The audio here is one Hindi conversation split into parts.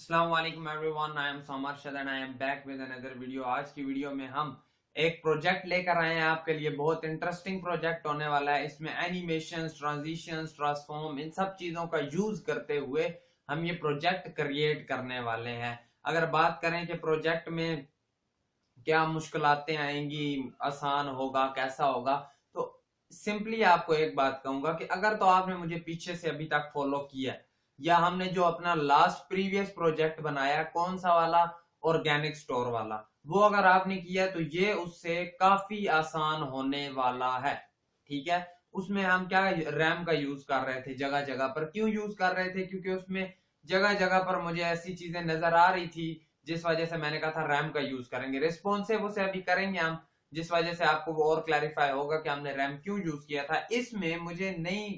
Assalamualaikum everyone, I am Samar Shad and I am back with another video। आज की वीडियो में हम एक प्रोजेक्ट लेकर आए हैं आपके लिए। बहुत इंटरेस्टिंग प्रोजेक्ट होने वाला है। इसमें एनिमेशंस, ट्रांजिशंस, ट्रांसफॉर्म, इन सब चीजों का यूज करते हुए हम ये प्रोजेक्ट क्रिएट करने वाले हैं। अगर बात करें कि प्रोजेक्ट में क्या मुश्किलातें आएंगी, आसान होगा, कैसा होगा, तो सिंपली आपको एक बात कहूंगा कि अगर तो आपने मुझे पीछे से अभी तक फॉलो किया या हमने जो अपना लास्ट प्रीवियस प्रोजेक्ट बनाया, कौन सा वाला, ऑर्गेनिक स्टोर वाला, वो अगर आपने किया तो ये उससे काफी आसान होने वाला है। ठीक है। उसमें हम क्या रैम का यूज कर रहे थे जगह जगह पर। क्यों यूज कर रहे थे? क्योंकि उसमें जगह जगह पर मुझे ऐसी चीजें नजर आ रही थी जिस वजह से मैंने कहा था रैम का यूज करेंगे। रिस्पॉन्सिव उसे अभी करेंगे हम, जिस वजह से आपको वो और क्लैरिफाई होगा कि हमने रैम क्यों यूज किया था। इसमें मुझे नहीं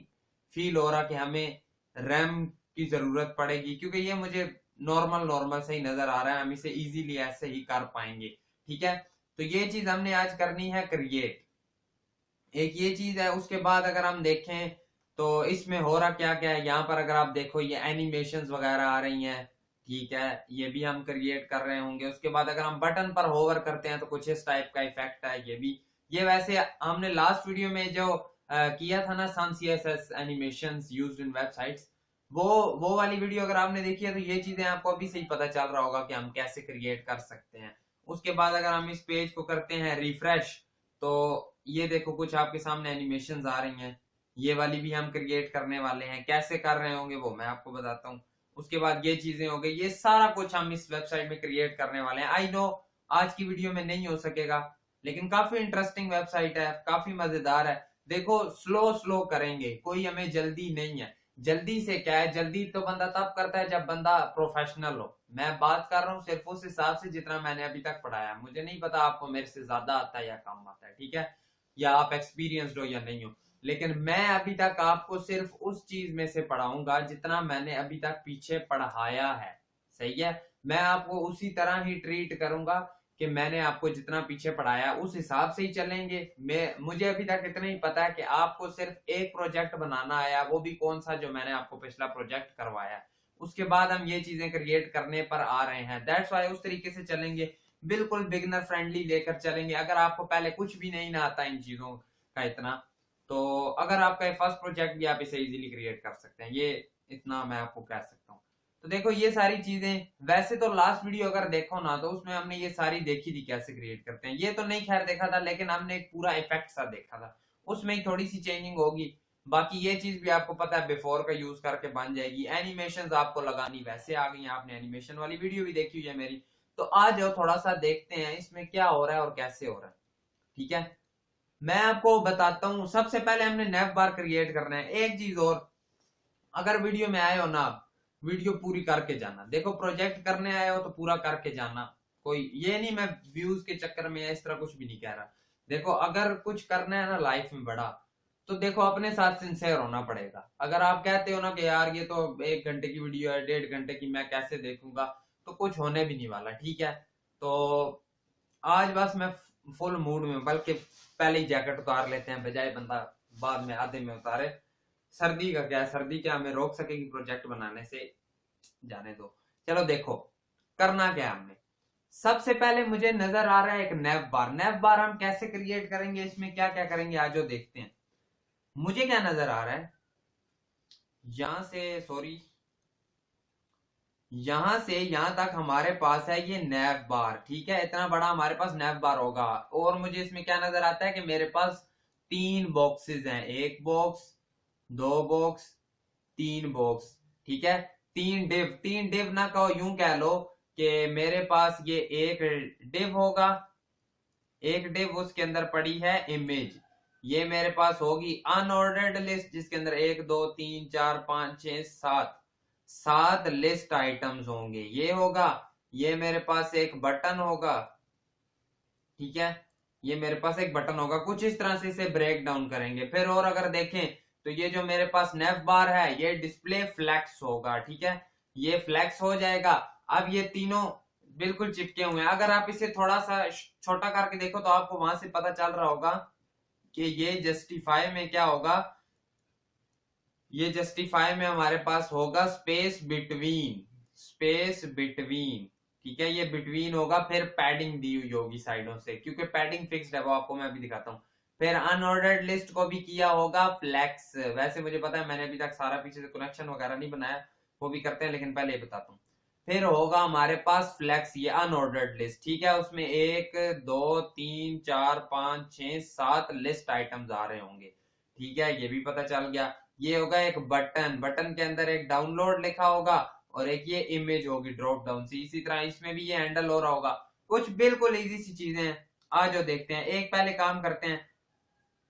फील हो रहा कि हमें रैम की जरूरत पड़ेगी, क्योंकि ये मुझे नॉर्मल नॉर्मल से ही नजर आ रहा है। हम इसे इजीली ऐसे ही कर पाएंगे। ठीक है। तो ये चीज हमने आज करनी है क्रिएट। एक ये चीज है। उसके बाद अगर हम देखें तो इसमें हो रहा क्या क्या है। यहाँ पर अगर आप देखो ये एनिमेशंस वगैरह आ रही हैं। ठीक है। ये भी हम क्रिएट कर रहे होंगे। उसके बाद अगर हम बटन पर होवर करते हैं तो कुछ इस टाइप का इफेक्ट है। ये भी, ये वैसे हमने लास्ट वीडियो में जो किया था ना, सन CSS animations used in websites, वो वाली वीडियो अगर आपने देखी है तो ये चीजें आपको अभी से ही पता चल रहा होगा कि हम कैसे क्रिएट कर सकते हैं। उसके बाद अगर हम इस पेज को करते हैं रिफ्रेश, तो ये देखो कुछ आपके सामने एनिमेशंस आ रही हैं। ये वाली भी हम क्रिएट करने वाले हैं। कैसे कर रहे होंगे वो मैं आपको बताता हूँ। उसके बाद ये चीजें हो गई। ये सारा कुछ हम इस वेबसाइट में क्रिएट करने वाले हैं। आई नो आज की वीडियो में नहीं हो सकेगा, लेकिन काफी इंटरेस्टिंग वेबसाइट है, काफी मजेदार है। देखो स्लो स्लो करेंगे, कोई हमें जल्दी नहीं है। जल्दी से क्या है, जल्दी तो बंदा तब करता है जब बंदा प्रोफेशनल हो। मैं बात कर रहा हूँ सिर्फ उस हिसाब से जितना मैंने अभी तक पढ़ाया। मुझे नहीं पता आपको मेरे से ज्यादा आता है या कम आता है। ठीक है। या आप एक्सपीरियंस्ड हो या नहीं हो, लेकिन मैं अभी तक आपको सिर्फ उस चीज में से पढ़ाऊंगा जितना मैंने अभी तक पीछे पढ़ाया है। सही है। मैं आपको उसी तरह ही ट्रीट करूंगा कि मैंने आपको जितना पीछे पढ़ाया उस हिसाब से ही चलेंगे। मुझे अभी तक इतना ही पता है कि आपको सिर्फ एक प्रोजेक्ट बनाना आया, वो भी कौन सा, जो मैंने आपको पिछला प्रोजेक्ट करवाया। उसके बाद हम ये चीजें क्रिएट करने पर आ रहे हैं। दैट्स वाई उस तरीके से चलेंगे, बिल्कुल बिगिनर फ्रेंडली लेकर चलेंगे। अगर आपको पहले कुछ भी नहीं ना आता इन चीजों का इतना, तो अगर आपका फर्स्ट प्रोजेक्ट भी आप इसे इजीली क्रिएट कर सकते हैं। ये इतना मैं आपको कह सकता हूँ। तो देखो ये सारी चीजें, वैसे तो लास्ट वीडियो अगर देखो ना तो उसमें हमने ये सारी देखी थी कैसे क्रिएट करते हैं। ये तो नहीं खैर देखा था, लेकिन हमने एक पूरा इफेक्ट सा देखा था। उसमें ही थोड़ी सी चेंजिंग होगी। बाकी ये चीज भी आपको पता है बिफोर का यूज करके बन जाएगी। एनिमेशन आपको लगानी वैसे आ गई, आपने एनिमेशन वाली वीडियो भी देखी हुई है मेरी। तो आ जाओ थोड़ा सा देखते हैं इसमें क्या हो रहा है और कैसे हो रहा है। ठीक है। मैं आपको बताता हूँ। सबसे पहले हमने नेव बार क्रिएट करना है। एक चीज और, अगर वीडियो में आए हो ना आप, वीडियो पूरी करके जाना। देखो प्रोजेक्ट करने आए हो तो पूरा करके जाना। कोई ये नहीं, मैं व्यूज के चक्कर में या इस तरह कुछ भी नहीं कह रहा। देखो अगर कुछ करना है ना लाइफ में बड़ा, तो देखो अपने साथ सिंसेयर होना पड़ेगा। अगर आप कहते हो ना कि यार ये तो 1 घंटे की वीडियो है, 1.5 घंटे की, मैं कैसे देखूंगा, तो कुछ होने भी नहीं वाला। ठीक है। तो आज बस मैं फुल मूड में, बल्कि पहले ही जैकेट उतार लेते हैं, बजाय बंदा बाद में आधे में उतारे। सर्दी का क्या है, सर्दी क्या हमें रोक सकेगी प्रोजेक्ट बनाने से? जाने दो। चलो देखो करना क्या है हमने। सबसे पहले मुझे नजर आ रहा है एक नेव बार। नेव बार हम कैसे क्रिएट करेंगे, इसमें क्या क्या करेंगे आज देखते हैं। मुझे क्या नजर आ रहा है, यहां से, सॉरी, यहां से यहां तक हमारे पास है ये नेव बार। ठीक है। इतना बड़ा हमारे पास नेव बार होगा। और मुझे इसमें क्या नजर आता है कि मेरे पास 3 बॉक्सेस हैं। एक बॉक्स, 2 बॉक्स, 3 बॉक्स। ठीक है। 3 डिव, 3 डिव ना कहो, यूं कह लो कि मेरे पास ये एक डिव होगा। एक डिव, उसके अंदर पड़ी है इमेज। ये मेरे पास होगी अनऑर्डर्ड लिस्ट, जिसके अंदर 1 2 3 4 5 6 7 7 लिस्ट आइटम्स होंगे। ये होगा। ये मेरे पास एक बटन होगा। ठीक है। ये मेरे पास एक बटन होगा। कुछ इस तरह से इसे ब्रेक डाउन करेंगे। फिर और अगर देखें तो ये जो मेरे पास नेव बार है ये डिस्प्ले फ्लैक्स होगा। ठीक है। ये फ्लैक्स हो जाएगा। अब ये तीनों बिल्कुल चिपके हुए हैं। अगर आप इसे थोड़ा सा छोटा करके देखो तो आपको वहां से पता चल रहा होगा कि ये जस्टिफाई में क्या होगा। ये जस्टिफाई में हमारे पास होगा स्पेस बिटवीन। स्पेस बिटवीन, ठीक है, ये बिटवीन होगा, फिर पैडिंग दी हुई होगी साइडों से, क्योंकि पैडिंग फिक्स्ड है, वो आपको मैं अभी दिखाता हूँ। फिर अनऑर्डर्ड लिस्ट को भी किया होगा फ्लैक्स, वैसे मुझे पता है, मैंने अभी तक सारा पीछे से कनेक्शन वगैरह नहीं बनाया, वो भी करते हैं, लेकिन पहले ये बताता हूँ। फिर होगा हमारे पास फ्लैक्स, ये अनऑर्डर्ड लिस्ट, ठीक है, उसमें 1 2 3 4 5 6 7 लिस्ट आइटम्स आ रहे होंगे, ठीक है, ये भी पता चल गया। ये होगा एक बटन, बटन के अंदर एक डाउनलोड लिखा होगा और एक ये इमेज होगी ड्रॉप डाउन से, इसी तरह इसमें भी ये हैंडल हो रहा होगा। कुछ बिल्कुल इजी सी चीजें हैं, आज जो देखते हैं। एक पहले काम करते हैं,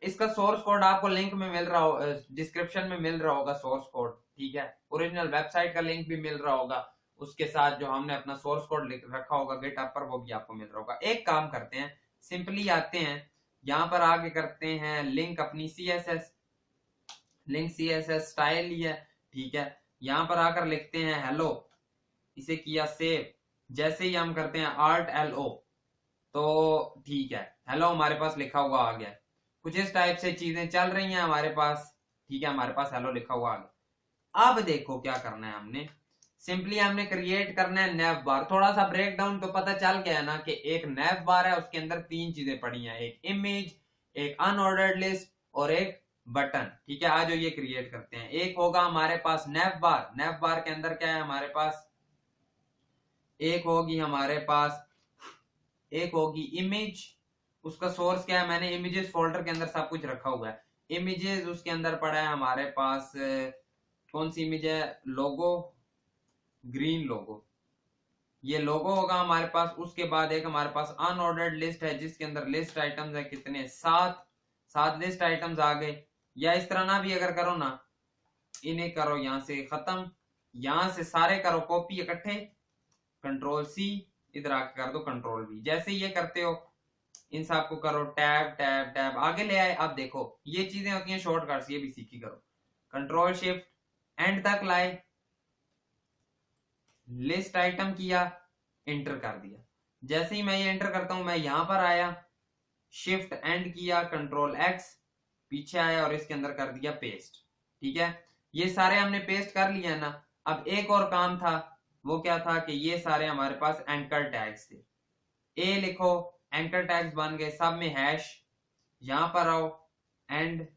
इसका सोर्स कोड आपको लिंक में मिल रहा हो, डिस्क्रिप्शन में मिल रहा होगा सोर्स कोड, ठीक है, ओरिजिनल वेबसाइट का लिंक भी मिल रहा होगा, उसके साथ जो हमने अपना सोर्स कोड रखा होगा गिटहब पर, वो भी आपको मिल रहा होगा। एक काम करते हैं, सिंपली आते हैं यहाँ पर, आगे करते हैं लिंक अपनी CSS, लिंक CSS स्टाइल ही है, ठीक है, यहाँ पर आकर लिखते हैं हेलो, इसे किया सेव, जैसे ही हम करते हैं Alt LO, तो ठीक है, हेलो हमारे पास लिखा हुआ आ गया। कुछ इस टाइप से चीजें चल रही हैं हमारे पास, ठीक है, हमारे पास हेलो लिखा हुआ आ गया। अब देखो क्या करना है, हमने सिंपली हमने क्रिएट करना है नैव बार। थोड़ा सा ब्रेक डाउन तो पता चल गया है ना, कि एक नैव बार है, उसके अंदर 3 चीजें पड़ी हैं, एक इमेज, एक अनऑर्डर्ड लिस्ट और एक बटन, ठीक है। आज ये क्रिएट करते हैं। एक होगा हमारे पास नैव बार, नैव बार के अंदर क्या है हमारे पास, एक होगी हमारे पास, एक होगी इमेज, उसका सोर्स क्या है, मैंने इमेजेस फोल्डर के अंदर सब कुछ रखा हुआ है। इमेजेस उसके अंदर पड़ा है हमारे पास, कौन सी इमेज है, लोगो, ग्रीन लोगो, ये लोगो होगा हमारे पास। उसके बाद एक हमारे पास अनऑर्डर्ड लिस्ट है, जिसके अंदर लिस्ट आइटम्स है कितने, 7 लिस्ट आइटम्स आ गए। या इस तरह ना भी अगर करो ना, इन्हें करो यहां से खत्म, यहां से सारे करो कॉपी इकट्ठे, Ctrl+C, इधर आके कर दो Ctrl+V। जैसे ये करते हो इन सब को करो टैब टैब टैब, आगे ले आए। अब देखो ये चीजें होती हैं शॉर्टकट्स, ये भी सीखी करो। Ctrl+ एंड तक लाए, लिस्ट आइटम किया, एंटर कर दिया। जैसे ही मैं ये एंटर करता हूं, मैं यहां पर आया, शिफ्ट एंड किया, Ctrl+X, पीछे आया और इसके अंदर कर दिया पेस्ट, ठीक है। ये सारे हमने पेस्ट कर लिया है ना। अब एक और काम था, वो क्या था कि ये सारे हमारे पास एंकर टैग्स थे। ए लिखो, एंकर टैग्स बन गए, सब में हैश, यहां पर आओ एंड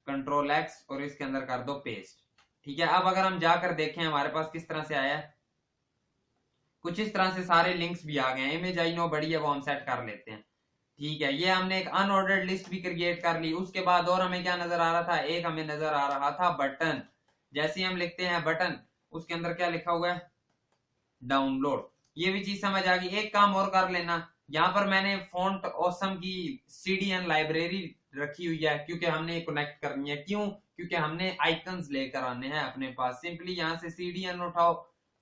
Ctrl+X और इसके अंदर कर दो पेस्ट, ठीक है। अब अगर हम जाकर देखें हमारे पास किस तरह से आया, कुछ इस तरह से सारे लिंक्स भी आ गए हैं। इमेज आई नो बड़ी है, वो हम सेट कर लेते हैं, ठीक है। ये हमने एक अनऑर्डर्ड लिस्ट भी क्रिएट कर ली। उसके बाद और हमें क्या नजर आ रहा था, एक हमें नजर आ रहा था बटन। जैसे ही हम लिखते हैं बटन, उसके अंदर क्या लिखा हुआ है, डाउनलोड। ये भी चीज समझ आ गई। एक काम और कर लेना, यहाँ पर मैंने फॉन्ट ऑसम की CDN लाइब्रेरी रखी हुई है, क्योंकि हमने कनेक्ट करनी है। क्यों? क्योंकि हमने आइकन्स लेकर आने हैं अपने पास। सिंपली यहाँ से CDN उठाओ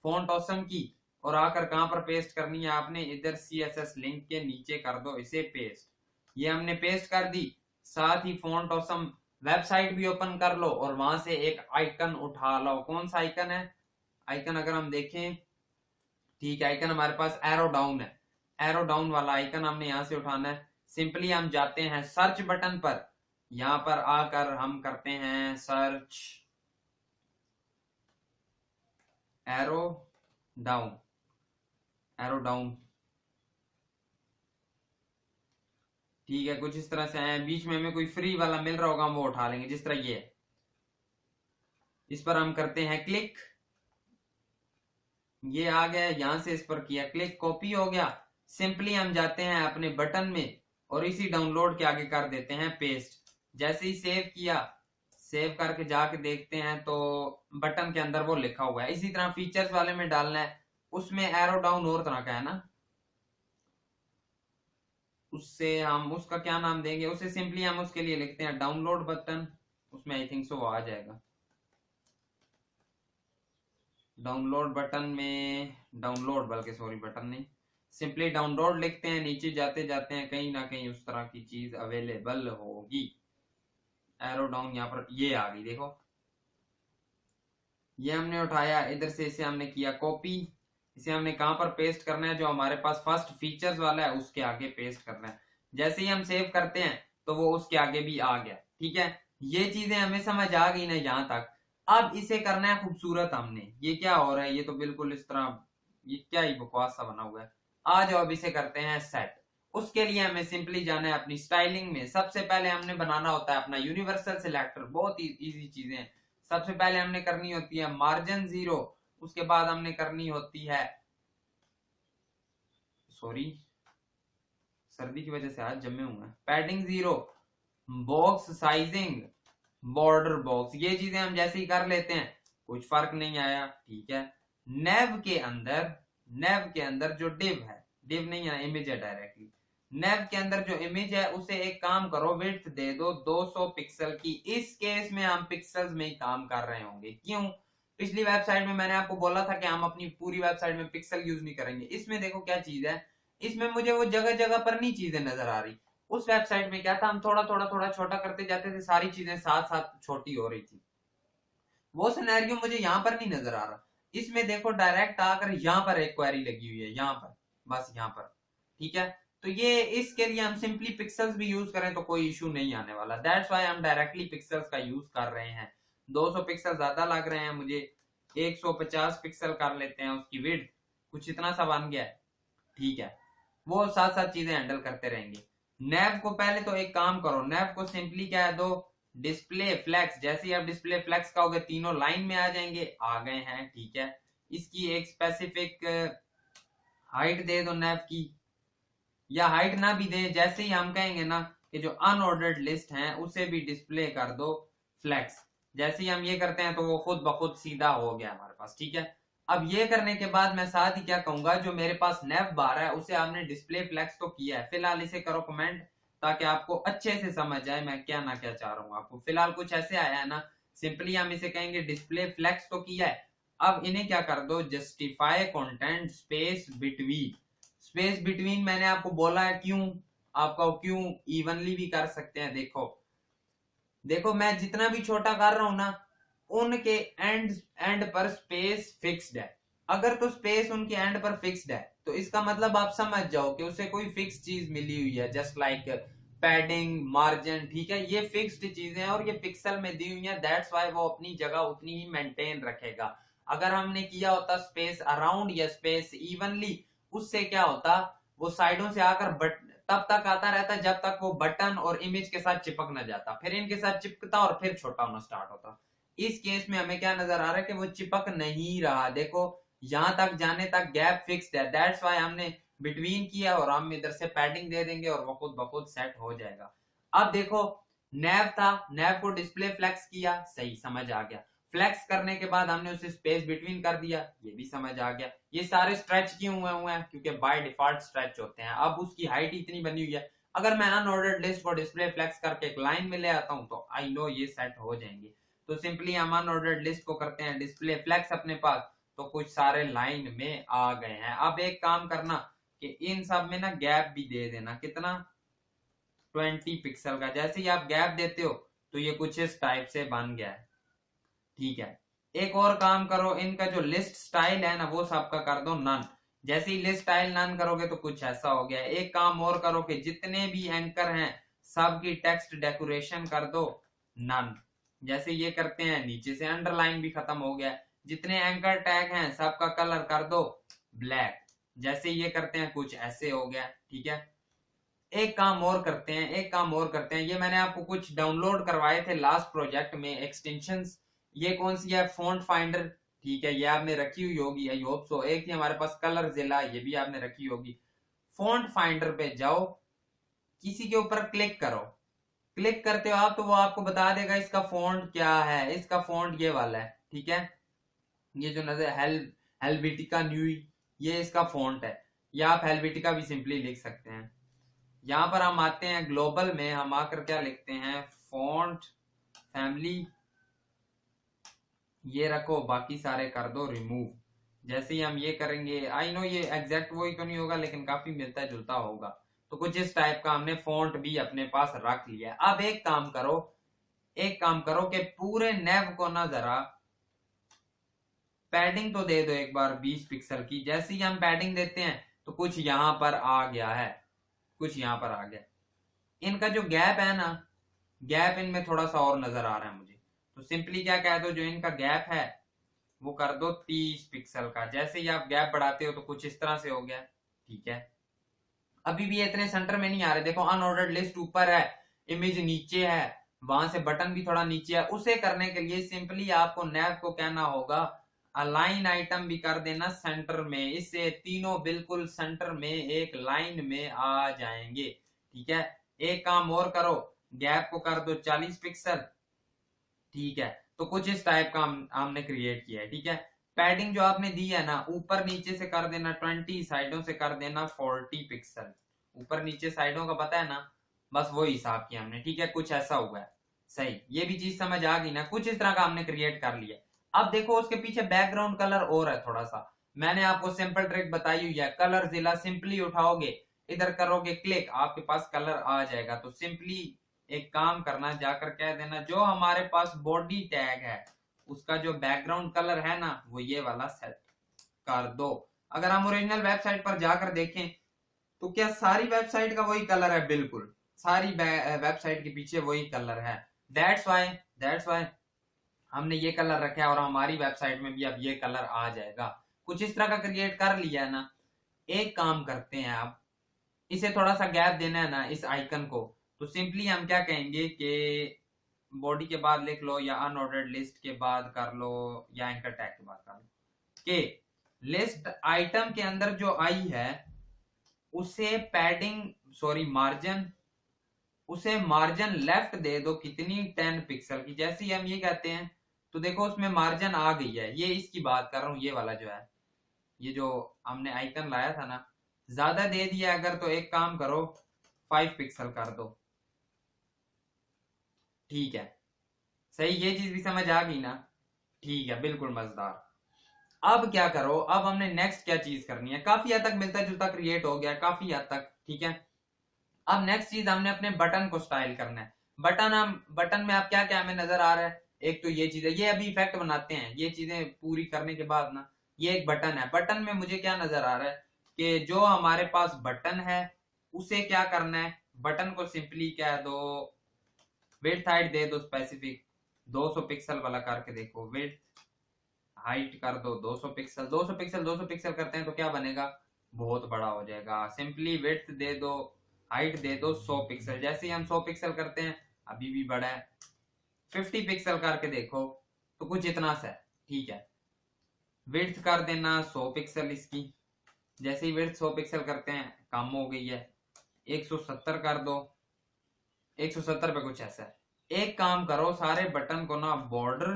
फॉन्ट ऑसम की, और आकर कहां पर पेस्ट करनी है आपने, इधर CSS लिंक के नीचे कर दो इसे पेस्ट। ये हमने पेस्ट कर दी। साथ ही फॉन्ट ऑसम वेबसाइट भी ओपन कर लो और वहां से एक आइकन उठा लो। कौन सा आइकन है, आइकन अगर हम देखें, ठीक है, आइकन हमारे पास एरो डाउन है, एरो डाउन वाला आइकन हमने यहां से उठाना है। सिंपली हम जाते हैं सर्च बटन पर, यहां पर आकर हम करते हैं search arrow down, arrow down, ठीक है। कुछ इस तरह से आए, बीच में हमें कोई फ्री वाला मिल रहा होगा, हम वो उठा लेंगे, जिस तरह ये है। इस पर हम करते हैं क्लिक, ये आ गया, यहां से इस पर किया क्लिक, कॉपी हो गया। सिंपली हम जाते हैं अपने बटन में और इसी डाउनलोड के आगे कर देते हैं पेस्ट। जैसे ही सेव किया, सेव करके जाके देखते हैं तो बटन के अंदर वो लिखा हुआ है। इसी तरह फीचर्स वाले में डालना है, उसमें एरो डाउन और तरह का है ना, उससे हम उसका क्या नाम देंगे, उसे सिंपली हम उसके लिए लिखते हैं डाउनलोड बटन। उसमें आई थिंक सो वो आ जाएगा, डाउनलोड बटन में, डाउनलोड बल्कि सॉरी बटन नहीं, सिंपली डाउनलोड लिखते हैं। नीचे जाते जाते हैं कहीं ना कहीं उस तरह की चीज अवेलेबल होगी। एरो डाउन यहाँ पर ये आ गई, देखो ये हमने उठाया, इधर से इसे हमने किया कॉपी। इसे हमने कहां पर पेस्ट करना है, जो हमारे पास फर्स्ट फीचर्स वाला है उसके आगे पेस्ट करना है। जैसे ही हम सेव करते हैं तो वो उसके आगे भी आ गया, ठीक है। ये चीजें हमें समझ आ गई ना यहाँ तक। अब इसे करना है खूबसूरत हमने। ये क्या हो रहा है, ये तो बिल्कुल इस तरह, ये क्या ही बकवास सा बना हुआ है। आ जाओ अब इसे करते हैं सेट। उसके लिए हमें सिंपली जाना है अपनी स्टाइलिंग में। सबसे पहले हमने बनाना होता है अपना यूनिवर्सल सिलेक्टर। बहुत ही इजी चीजें हैं। सबसे पहले हमने करनी होती है मार्जिन 0, उसके बाद हमने करनी होती है, सॉरी सर्दी की वजह से आज जमे हुए हैं, padding 0, box sizing, border box. ये चीजें हम जैसे ही कर लेते हैं, कुछ फर्क नहीं आया, ठीक है। नेव के अंदर जो डिव है, डिव नहीं है, इमेज है डायरेक्टली। नेव के अंदर जो इमेज है उसे एक काम करो, विड्थ दे दो 200 पिक्सल की। इस केस में हम पिक्सल्स में ही काम कर रहे होंगे। क्यों? पिछली वेबसाइट में मैंने आपको बोला था कि हम अपनी पूरी वेबसाइट में पिक्सल यूज नहीं करेंगे। इसमें देखो क्या चीज है, इसमें मुझे वो जगह जगह पर नहीं चीजें नजर आ रही। उस वेबसाइट में क्या था, हम थोड़ा थोड़ा थोड़ा छोटा करते जाते थे, सारी चीजें साथ साथ छोटी हो रही थी। वो सिनेरियो मुझे यहाँ पर नहीं नजर आ रहा। इसमें देखो डायरेक्ट आकर यहाँ पर एक क्वेरी लगी हुई है, यहाँ पर, बस यहाँ पर, ठीक है। तो ये इसके लिए हम सिंपली पिक्सल्स भी यूज करें तो कोई इशू नहीं आने वाला। दैट्स व्हाई हम डायरेक्टली पिक्सल्स का यूज कर रहे हैं। 200 पिक्सल ज्यादा लग रहे हैं मुझे, 150 पिक्सल कर लेते हैं उसकी विड्थ, कुछ इतना सा बन गया है, ठीक है। वो साथ साथ चीजें हैंडल करते रहेंगे। नैव को पहले तो एक काम करो, नैव को सिंपली क्या है, दो डिस्प्ले फ्लेक्स। जैसे ही आप डिस्प्ले फ्लेक्स कहोगे तीनों लाइन में आ जाएंगे, आ गए हैं, ठीक है। इसकी एक स्पेसिफिक हाइट दे दो नैव की, या हाइट ना भी दे, जैसे ही हम कहेंगे ना कि जो अनऑर्डर्ड लिस्ट है उसे भी डिस्प्ले कर दो फ्लेक्स। जैसे ही हम ये करते हैं तो वो खुद ब खुद सीधा हो गया हमारे पास, ठीक है। अब ये करने के बाद मैं साथ ही क्या कहूंगा, जो मेरे पास नेव बार है उसे आपने डिस्प्ले फ्लेक्स तो किया है, फिलहाल इसे करो कमेंट, ताकि आपको अच्छे से समझ आए मैं क्या ना क्या चाह रहा हूँ। आपको फिलहाल कुछ ऐसे आया है ना, सिंपली हम इसे कहेंगे डिस्प्ले फ्लेक्स तो किया है। अब इन्हें क्या कर दो, justify content space between. Space between मैंने आपको बोला है, क्यों आपका क्यों इवनली भी कर सकते हैं। देखो देखो मैं जितना भी छोटा कर रहा हूं ना, उनके एंड पर स्पेस फिक्स्ड है। अगर तो स्पेस उनके एंड पर फिक्स्ड है तो इसका मतलब आप समझ जाओ कि उसे कोई फिक्स चीज मिली हुई है, जस्ट लाइक पैडिंग, मार्जिन, ठीक है। ये फिक्स्ड चीजें हैं और ये पिक्सल में दी हुई है, दैट्स वाई वो अपनी जगह उतनी ही मेंटेन रखेगा। अगर हमने किया होता स्पेस अराउंड या स्पेस इवनली, उससे क्या होता, वो साइडों से आकर तब तक आता रहता जब तक वो बटन और इमेज के साथ चिपक न जाता, फिर इनके साथ चिपकता और फिर छोटा होना स्टार्ट होता। इस केस में हमें क्या नजर आ रहा है कि वो चिपक नहीं रहा। देखो यहां तक जाने तक गैप फिक्स्ड है, दैट्स वाई हमने बिटवीन किया और हम इधर से पैडिंग दे देंगे और वो खुद ब खुद सेट हो जाएगा। अब देखो नैव था, नैव को डिस्प्ले फ्लेक्स किया, सही समझ आ गया। फ्लेक्स करने के बाद हमने उसे स्पेस बिटवीन कर दिया, ये भी समझ आ गया। ये सारे स्ट्रेच क्यों हुए हैं, क्योंकि बाय डिफॉल्ट स्ट्रेच होते हैं। अब उसकी हाइट इतनी बनी हुई है, अगर मैं अनऑर्डर्ड लिस्ट को डिस्प्ले फ्लेक्स करके एक लाइन में ले आता हूं तो आई नो ये सेट हो जाएंगे। तो सिंपली हम अनऑर्डर्ड लिस्ट को करते हैं डिस्प्ले फ्लेक्स अपने पास, तो कुछ सारे लाइन में आ गए हैं। अब एक काम करना कि इन सब में ना गैप भी दे देना, कितना, 20 पिक्सल का। जैसे ही आप गैप देते हो तो ये कुछ इस टाइप से बन गया है, ठीक है। एक और काम करो, इनका जो लिस्ट स्टाइल है ना वो सबका कर दो नन। जैसे ही लिस्ट स्टाइल नन करोगे तो कुछ ऐसा हो गया। एक काम और करो कि जितने भी एंकर हैं सबकी टेक्स्ट डेकोरेशन कर दो नन। जैसे ये करते हैं नीचे से अंडरलाइन भी खत्म हो गया। जितने एंकर टैग हैं सबका कलर कर दो ब्लैक। जैसे ये करते हैं कुछ ऐसे हो गया, ठीक है। एक काम और करते हैं, एक काम और करते हैं, ये मैंने आपको कुछ डाउनलोड करवाए थे लास्ट प्रोजेक्ट में एक्सटेंशंस। ये कौन सी है, फॉन्ट फाइंडर, ठीक है, ये आपने रखी हुई होगी, आई होप सो। एक थी हमारे पास कलर जिला, ये भी आपने रखी होगी। फॉन्ट फाइंडर पे जाओ, किसी के ऊपर क्लिक करो। क्लिक करते हो आप तो वो आपको बता देगा इसका फॉन्ट क्या है। इसका फॉन्ट ये वाला है, ठीक है। ये जो नजर हेल्वेटिका न्यू, ये इसका फॉन्ट है, या आप हेल्वेटिका भी सिंपली लिख सकते हैं। यहाँ पर हम आते हैं ग्लोबल में, हम आकर क्या लिखते हैं, फॉन्ट फैमिली, ये रखो, बाकी सारे कर दो रिमूव। जैसे ही हम ये करेंगे, आई नो ये एग्जैक्ट वही तो नहीं होगा लेकिन काफी मिलता जुलता होगा। तो कुछ इस टाइप का हमने फॉन्ट भी अपने पास रख लिया। अब एक काम करो, एक काम करो कि पूरे नेव को ना जरा पैडिंग तो दे दो एक बार 20 पिक्सल की। जैसे ही हम पैडिंग देते हैं तो कुछ यहां पर आ गया है, कुछ यहां पर आ गया। इनका जो गैप है ना, गैप इनमें थोड़ा सा और नजर आ रहा है मुझे। तो सिंपली क्या कह दो, जो इनका गैप है वो कर दो 30 पिक्सल का। जैसे ही आप गैप बढ़ाते हो तो कुछ इस तरह से हो गया, ठीक है। अभी भी इतने सेंटर में नहीं आ रहे, देखो अनऑर्डर्ड लिस्ट ऊपर है, इमेज नीचे है, वहां से बटन भी थोड़ा नीचे है। उसे करने के लिए सिंपली आपको नैव को कहना होगा अलाइन आइटम भी कर देना सेंटर में, इससे तीनों बिल्कुल सेंटर में एक लाइन में आ जाएंगे, ठीक है। एक काम और करो, गैप को कर दो 40 पिक्सल, ठीक है। तो कुछ इस टाइप का हमने क्रिएट किया है, ठीक है। पैडिंग जो आपने दी है ना, ऊपर नीचे से कर देना 20, साइडों से कर देना 40 पिक्सल। ऊपर नीचे साइडों का पता है ना, बस वो हिसाब किया हमने, ठीक है। कुछ ऐसा हुआ है, सही। ये भी चीज समझ आ गई ना, कुछ इस तरह का हमने क्रिएट कर लिया। अब देखो उसके पीछे बैकग्राउंड कलर और है थोड़ा सा, मैंने आपको सिंपल ट्रिक बताई हुई है। कलर जिला सिंपली उठाओगे, इधर करोगे क्लिक, आपके पास कलर आ जाएगा। तो सिंपली एक काम करना, जाकर कह देना जो हमारे पास बॉडी टैग है उसका जो बैकग्राउंड कलर है ना, वो ये वाला सेट कर दो। अगर हम ओरिजिनल वेबसाइट पर जाकर देखें तो क्या सारी वेबसाइट का वही कलर है, बिल्कुल सारी वेबसाइट के पीछे वही कलर है। दैट्स वाई हमने ये कलर रखा है और हमारी वेबसाइट में भी अब ये कलर आ जाएगा। कुछ इस तरह का क्रिएट कर लिया है ना। एक काम करते हैं, आप इसे थोड़ा सा गैप देना है ना इस आइकन को, तो सिंपली हम क्या कहेंगे कि बॉडी के बाद लिख लो या अनऑर्डर्ड लिस्ट के बाद कर लो या एंकर टैग के बाद कर लो कि लिस्ट आइटम के अंदर जो आई है उसे पैडिंग सॉरी मार्जिन, उसे मार्जिन लेफ्ट दे दो कितनी, 10 पिक्सल की। जैसे ही हम ये कहते हैं तो देखो उसमें मार्जिन आ गई है। ये इसकी बात कर रहा हूं, ये वाला जो है, ये जो हमने आइकन लाया था ना, ज्यादा दे दिया अगर तो एक काम करो 5 पिक्सल कर दो, ठीक है। सही, ये चीज भी समझ आ गई ना, ठीक है, बिल्कुल मजेदार। अब क्या करो, अब हमने नेक्स्ट क्या चीज करनी है, काफी हद तक मिलता जुलता क्रिएट हो गया, काफी हद तक, ठीक है। अब नेक्स्ट चीज हमने अपने बटन को स्टाइल करना है। बटन में आप क्या क्या हमें नजर आ रहा है, एक तो ये चीज है, ये अभी इफेक्ट बनाते हैं, ये चीजें पूरी करने के बाद ना, ये एक बटन है। बटन में मुझे क्या नजर आ रहा है कि जो हमारे पास बटन है उसे क्या करना है, बटन को सिंपली कह दो विड्थ हाइट दे दो स्पेसिफिक 200 पिक्सल वाला करके देखो, विड्थ हाइट कर दो 200 पिक्सल, 200 पिक्सल 200 पिक्सल करते हैं तो क्या बनेगा, बहुत बड़ा हो जाएगा। सिंपली विड्थ दे दो, हाइट दे दो 100 पिक्सल। जैसे ही हम 100 पिक्सल करते हैं अभी भी बड़ा है, 50 पिक्सल करके देखो तो कुछ इतना सा है, ठीक है। विड्थ कर देना 100 पिक्सल इसकी, जैसे ही विड्थ 100 पिक्सल करते हैं कम हो गई है, 170 कर दो, 170 पे कुछ ऐसा है। एक काम करो, सारे बटन को ना बॉर्डर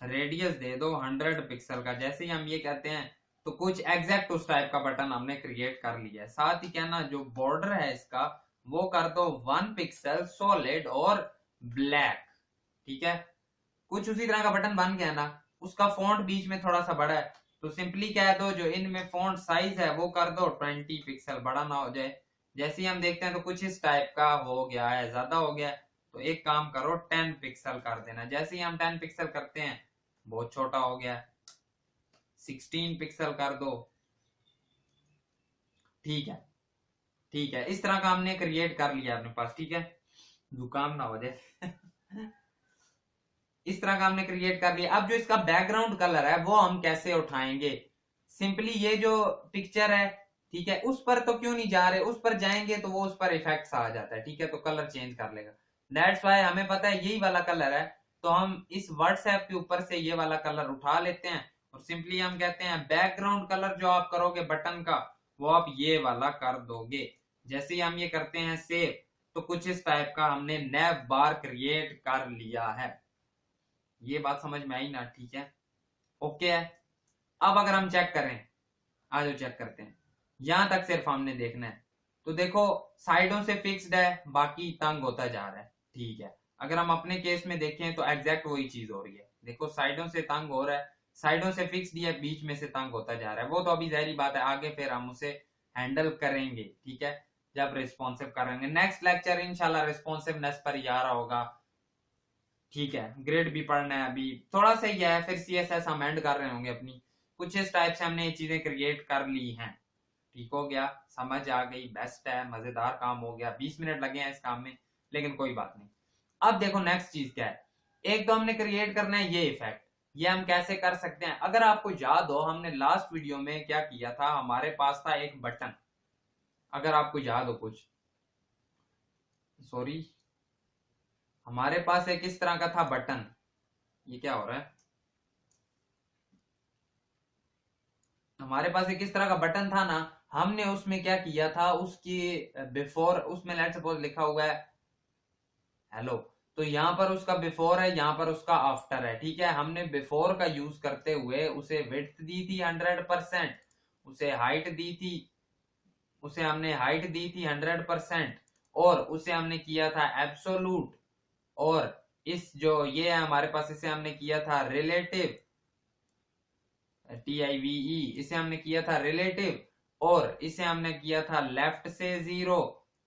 रेडियस दे दो 100 पिक्सल का। जैसे ही हम ये कहते हैं तो कुछ एग्जैक्ट उस टाइप का बटन हमने क्रिएट कर लिया है। साथ ही क्या ना, जो बॉर्डर है इसका वो कर दो 1 पिक्सल सॉलिड और ब्लैक, ठीक है। कुछ उसी तरह का बटन बन गया ना। उसका फॉन्ट बीच में थोड़ा सा बड़ा है तो सिंपली कह दो जो इनमें फॉन्ट साइज है वो कर दो 20 पिक्सल, बड़ा ना हो जाए। जैसे ही हम देखते हैं तो कुछ इस टाइप का हो गया है, ज्यादा हो गया है तो एक काम करो 10 पिक्सल कर देना। जैसे ही हम 10 पिक्सल करते हैं बहुत छोटा हो गया, 16 पिक्सल कर दो, ठीक है, ठीक है। इस तरह का हमने क्रिएट कर लिया अपने पास, ठीक है, जुकाम ना हो जाए इस तरह का हमने क्रिएट कर लिया। अब जो इसका बैकग्राउंड कलर है वो हम कैसे उठाएंगे, सिंपली ये जो पिक्चर है, ठीक है, उस पर तो क्यों नहीं जा रहे, उस पर जाएंगे तो वो उस पर इफेक्ट्स आ जाता है, ठीक है, तो कलर चेंज कर लेगा। दैट्स वाई हमें पता है यही वाला कलर है, तो हम इस व्हाट्सएप के ऊपर से ये वाला कलर उठा लेते हैं और सिंपली हम कहते हैं बैकग्राउंड कलर जो आप करोगे बटन का वो आप ये वाला कर दोगे। जैसे ही हम ये करते हैं सेव तो कुछ इस टाइप का हमने नैव बार क्रिएट कर लिया है। ये बात समझ में आई ना, ठीक है, ओके है। अब अगर हम चेक करें, आज चेक करते हैं, यहां तक सिर्फ हमने देखना है तो देखो साइडों से फिक्स्ड है, बाकी तंग होता जा रहा है, ठीक है। अगर हम अपने केस में देखें तो एग्जैक्ट वही चीज हो रही है, देखो साइडों से तंग हो रहा है, साइडों से फिक्स्ड है, बीच में से तंग होता जा रहा है। वो तो अभी जहरी बात है, आगे फिर हम उसे हैंडल करेंगे, ठीक है, जब रिस्पॉन्सिव करेंगे। नेक्स्ट लेक्चर इंशाल्लाह रिस्पॉन्सिवनेस पर ही आ रहा होगा, ठीक है। ग्रेड भी पढ़ना है, अभी थोड़ा सा ही है, फिर CSS हम एंड कर रहे होंगे अपनी। कुछ इस टाइप से हमने ये चीजें क्रिएट कर ली हैं, ठीक हो गया, समझ आ गई, बेस्ट है, मजेदार काम हो गया। 20 मिनट लगे हैं इस काम में, लेकिन कोई बात नहीं। अब देखो नेक्स्ट चीज क्या है, एक तो हमने क्रिएट करना है ये इफेक्ट। ये हम कैसे कर सकते हैं, अगर आपको याद हो हमने लास्ट वीडियो में क्या किया था, हमारे पास था एक बटन, अगर आपको याद हो कुछ, सॉरी, हमारे पास एक इस तरह का था बटन, ये क्या हो रहा है, हमारे पास एक इस तरह का बटन था ना, हमने उसमें क्या किया था, उसकी बिफोर, उसमें लेट्स सपोज लिखा हुआ है हेलो, तो यहाँ पर उसका बिफोर है, यहाँ पर उसका आफ्टर है, ठीक है। हमने बिफोर का यूज करते हुए उसे विड्थ दी थी 100%, उसे हाइट दी थी, उसे हमने हाइट दी थी 100%, और उसे हमने किया था एब्सोलूट, और इस जो ये है हमारे पास, इसे हमने किया था रिलेटिव, TIVE, इसे हमने किया था रिलेटिव, और इसे हमने किया था लेफ्ट से 0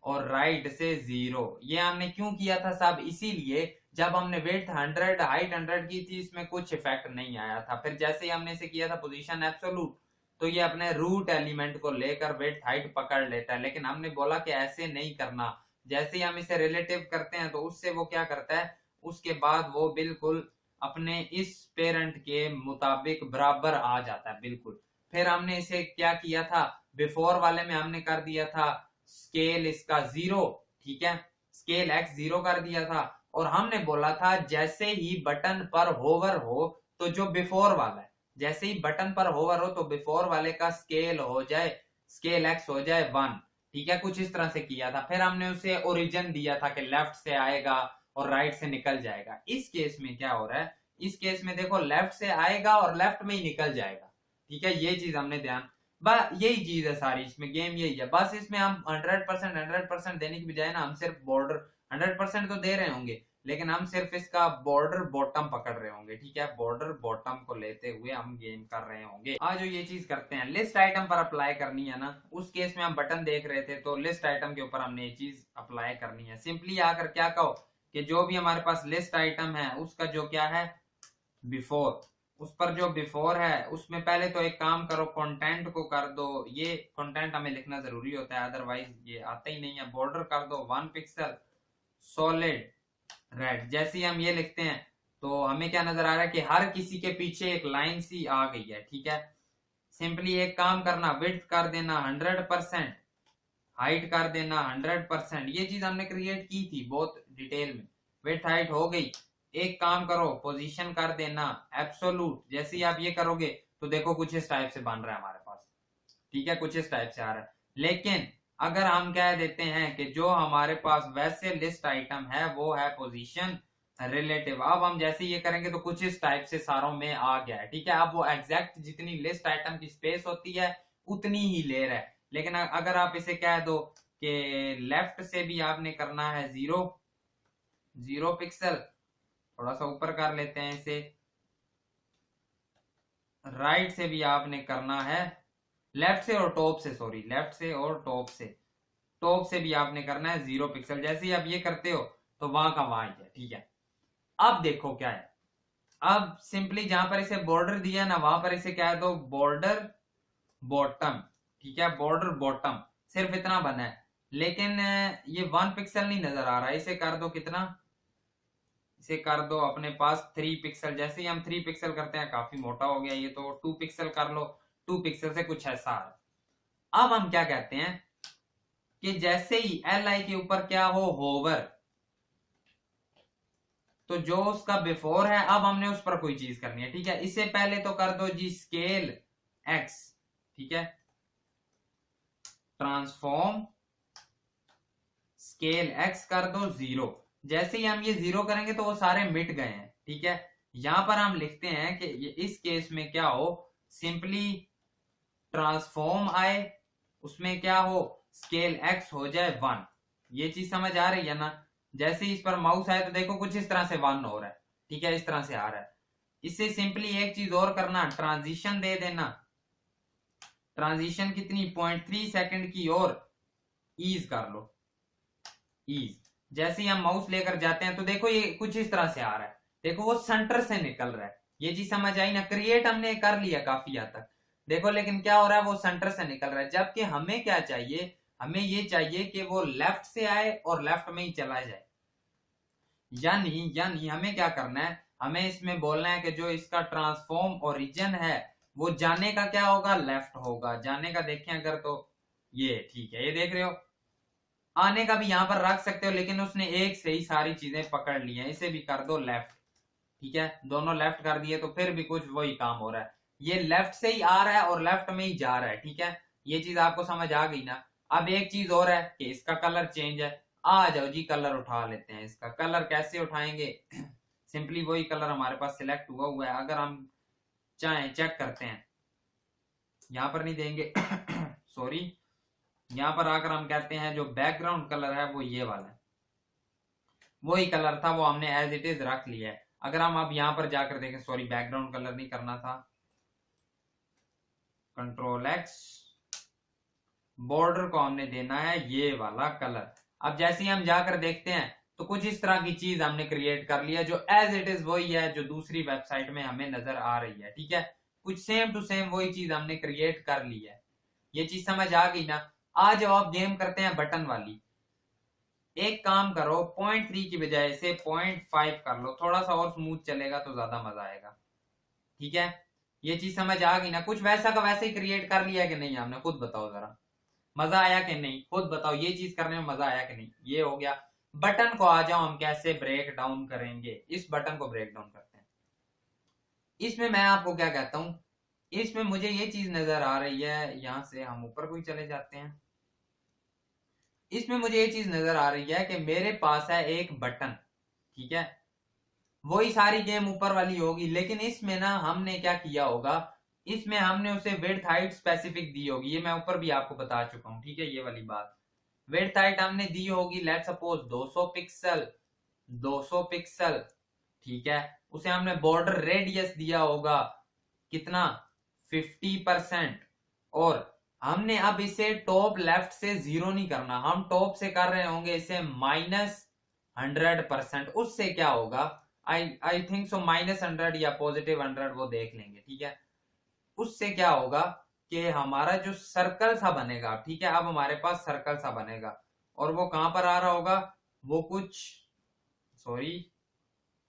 और राइट से 0। ये हमने क्यों किया था साहब, इसीलिए जब हमने विड्थ 100 हाइट 100 की थी, इसमें कुछ इफेक्ट नहीं आया था। फिर जैसे ही हमने इसे किया था पोजीशन एब्सोलूट, तो ये अपने रूट एलिमेंट को लेकर विड्थ हाइट पकड़ लेता है, लेकिन हमने बोला कि ऐसे नहीं करना। जैसे ही हम इसे रिलेटिव करते हैं तो उससे वो क्या करता है, उसके बाद वो बिल्कुल अपने इस पेरेंट के मुताबिक बराबर आ जाता है बिल्कुल। फिर हमने इसे क्या किया था, बिफोर वाले में हमने कर दिया था स्केल इसका 0, ठीक है, स्केल x 0 कर दिया था, और हमने बोला था जैसे ही बटन पर होवर हो, तो जो बिफोर वाला है, जैसे ही बटन पर होवर हो तो बिफोर वाले का स्केल हो जाए, स्केल x हो जाए 1, ठीक है, कुछ इस तरह से किया था। फिर हमने उसे ओरिजिन दिया था कि लेफ्ट से आएगा और राइट से निकल जाएगा। इस केस में क्या हो रहा है, इस केस में देखो लेफ्ट से आएगा और लेफ्ट में ही निकल जाएगा, ठीक है, ये चीज हमने ध्यान, यही चीज है सारी, इसमें गेम यही है। बस इसमें हम 100% देने की बजाय ना, हम सिर्फ बॉर्डर 100% तो दे रहे होंगे, लेकिन हम सिर्फ इसका बॉर्डर बॉटम पकड़ रहे होंगे, ठीक है, बॉर्डर बॉटम को लेते हुए हम गेम कर रहे होंगे। आज जो ये चीज करते हैं, लिस्ट आइटम पर अप्लाई करनी है ना, उस केस में हम बटन देख रहे थे, तो लिस्ट आइटम के ऊपर हमने ये चीज अप्लाई करनी है। सिंपली आकर क्या कहो कि जो भी हमारे पास लिस्ट आइटम है उसका जो क्या है बिफोर, उस पर जो बिफोर है उसमें पहले तो एक काम करो, कंटेंट को कर दो, ये कंटेंट हमें लिखना जरूरी होता है, अदरवाइज ये आता ही नहीं है। बॉर्डर कर दो 1 पिक्सल सॉलिड रेड। जैसे ही हम ये लिखते हैं तो हमें क्या नजर आ रहा है कि हर किसी के पीछे एक लाइन सी आ गई है, ठीक है। सिंपली एक काम करना, विड्थ कर देना 100%, हाइट कर देना 100%। ये चीज हमने क्रिएट की थी बहुत डिटेल में, विड्थ हाइट हो गई। एक काम करो, पोजीशन कर देना एब्सोलूट। जैसे ही आप ये करोगे तो देखो कुछ इस टाइप से बन रहा है हमारे पास, ठीक है, कुछ इस टाइप से आ रहा है। लेकिन अगर हम कह देते हैं कि जो हमारे पास वैसे लिस्ट आइटम है वो है पोजीशन रिलेटिव, अब हम जैसे ये करेंगे तो कुछ इस टाइप से सारों में आ गया है, ठीक है। अब वो एग्जैक्ट जितनी लिस्ट आइटम की स्पेस होती है उतनी ही ले रहा है। लेकिन अगर आप इसे कह दो कि लेफ्ट से भी आपने करना है 0 पिक्सल, थोड़ा सा ऊपर कर लेते हैं इसे, राइट से भी आपने करना है, लेफ्ट से और टॉप से, सॉरी, लेफ्ट से और टॉप से भी आपने करना है 0 पिक्सल। जैसे ही आप ये करते हो तो वहां का वहां ही है, ठीक है। अब देखो क्या है, अब सिंपली जहां पर इसे बॉर्डर दिया ना, वहां पर इसे क्या है तो बॉर्डर बॉटम, ठीक है, बॉर्डर बॉटम, सिर्फ इतना बना है। लेकिन ये 1 पिक्सल नहीं नजर आ रहा है, इसे कर दो कितना, इसे कर दो अपने पास 3 पिक्सल। जैसे ही हम 3 पिक्सल करते हैं, काफी मोटा हो गया ये, तो 2 पिक्सल कर लो, 2 पिक्सल से कुछ ऐसा है। अब हम क्या कहते हैं कि जैसे ही LI के ऊपर क्या हो होवर, तो जो उसका बिफोर है, अब हमने उस पर कोई चीज करनी है, ठीक है। इससे पहले तो कर दो जी स्केल X, ठीक है, ट्रांसफॉर्म स्केल X कर दो 0। जैसे ही हम ये 0 करेंगे तो वो सारे मिट गए हैं, ठीक है। यहां पर हम लिखते हैं कि ये इस केस में क्या हो, सिंपली ट्रांसफॉर्म आए, उसमें क्या हो स्केल X हो जाए 1। ये चीज समझ आ रही है ना। जैसे ही इस पर माउस आए तो देखो कुछ इस तरह से 1 हो रहा है, ठीक है, इस तरह से आ रहा है। इससे सिंपली एक चीज और करना, ट्रांजिशन दे देना, ट्रांजिशन कितनी 0.3 सेकंड की, और ईज कर लो, ईज। जैसे ही हम माउस लेकर जाते हैं तो देखो ये कुछ इस तरह से आ रहा है, देखो वो सेंटर से निकल रहा है। ये चीज समझ आई ना, क्रिएट हमने कर लिया काफी हद तक, देखो, लेकिन क्या हो रहा है वो सेंटर से निकल रहा है। जबकि हमें क्या चाहिए, हमें ये चाहिए कि वो लेफ्ट से आए और लेफ्ट में ही चला जाए। यानी हमें क्या करना है, हमें इसमें बोलना है कि जो इसका ट्रांसफॉर्म ओरिजिन है वो जाने का क्या होगा, लेफ्ट होगा। जाने का देखें अगर तो ये ठीक है, ये देख रहे हो। आने का भी यहां पर रख सकते हो, लेकिन उसने एक से ही सारी चीजें पकड़ ली हैं। इसे भी कर दो लेफ्ट, ठीक है, दोनों लेफ्ट कर दिए तो फिर भी कुछ वही काम हो रहा है। ये लेफ्ट से ही आ रहा है और लेफ्ट में ही जा रहा है, ठीक है। ये चीज आपको समझ आ गई ना। अब एक चीज और है कि इसका कलर चेंज है। आ जाओ जी, कलर उठा लेते हैं। इसका कलर कैसे उठाएंगे, सिंपली वही कलर हमारे पास सिलेक्ट हुआ हुआ है। अगर हम चाहें चेक करते हैं, यहां पर नहीं देंगे सॉरी, यहां पर आकर हम कहते हैं जो बैकग्राउंड कलर है वो ये वाला है, वही कलर था वो हमने एज इट इज रख लिया है। अगर हम अब यहां पर जाकर देखें, सॉरी बैकग्राउंड कलर नहीं करना था, कंट्रोल एक्स, बॉर्डर को हमने देना है ये वाला कलर। अब जैसे ही हम जाकर देखते हैं तो कुछ इस तरह की चीज हमने क्रिएट कर लिया जो एज इट इज वही है जो दूसरी वेबसाइट में हमें नजर आ रही है, ठीक है। कुछ सेम टू सेम वही चीज हमने क्रिएट कर ली है। ये चीज समझ आ गई ना। आज आप गेम करते हैं बटन वाली। एक काम करो, 0.3 की बजाय से 0.5 कर लो, थोड़ा सा और स्मूथ चलेगा तो ज्यादा मजा आएगा, ठीक है। ये चीज समझ आ गई ना। कुछ वैसा का वैसे ही क्रिएट कर लिया कि नहीं हमने, खुद बताओ जरा, मजा आया कि नहीं, खुद बताओ। ये चीज करने में मजा आया कि नहीं। ये हो गया। बटन को आ जाओ, हम कैसे ब्रेक डाउन करेंगे। इस बटन को ब्रेक डाउन करते हैं। इसमें मैं आपको क्या कहता हूं, इसमें मुझे ये चीज नजर आ रही है, यहां से हम ऊपर को ही चले जाते हैं। इसमें मुझे ये चीज नजर आ रही है कि मेरे पास है एक बटन, ठीक है, वही सारी गेम ऊपर वाली होगी, लेकिन इसमें ना हमने क्या किया होगा, इसमें हमने उसे विड्थ हाइट स्पेसिफिक दी होगी। ये मैं ऊपर भी आपको बता चुका हूं, ठीक है। ये वाली बात, विड्थ हाइट हमने दी होगी, लेट सपोज 200 पिक्सल, 200 पिक्सल, ठीक है। उसे हमने बॉर्डर रेडियस दिया होगा कितना, 50%। और हमने अब इसे टॉप लेफ्ट से 0 नहीं करना, हम टॉप से कर रहे होंगे इसे -100%। उससे क्या होगा, आई थिंक सो -100 या +100, वो देख लेंगे, ठीक है। उससे क्या होगा कि हमारा जो सर्कल सा बनेगा, ठीक है, अब हमारे पास सर्कल सा बनेगा और वो कहां पर आ रहा होगा, वो कुछ, सॉरी,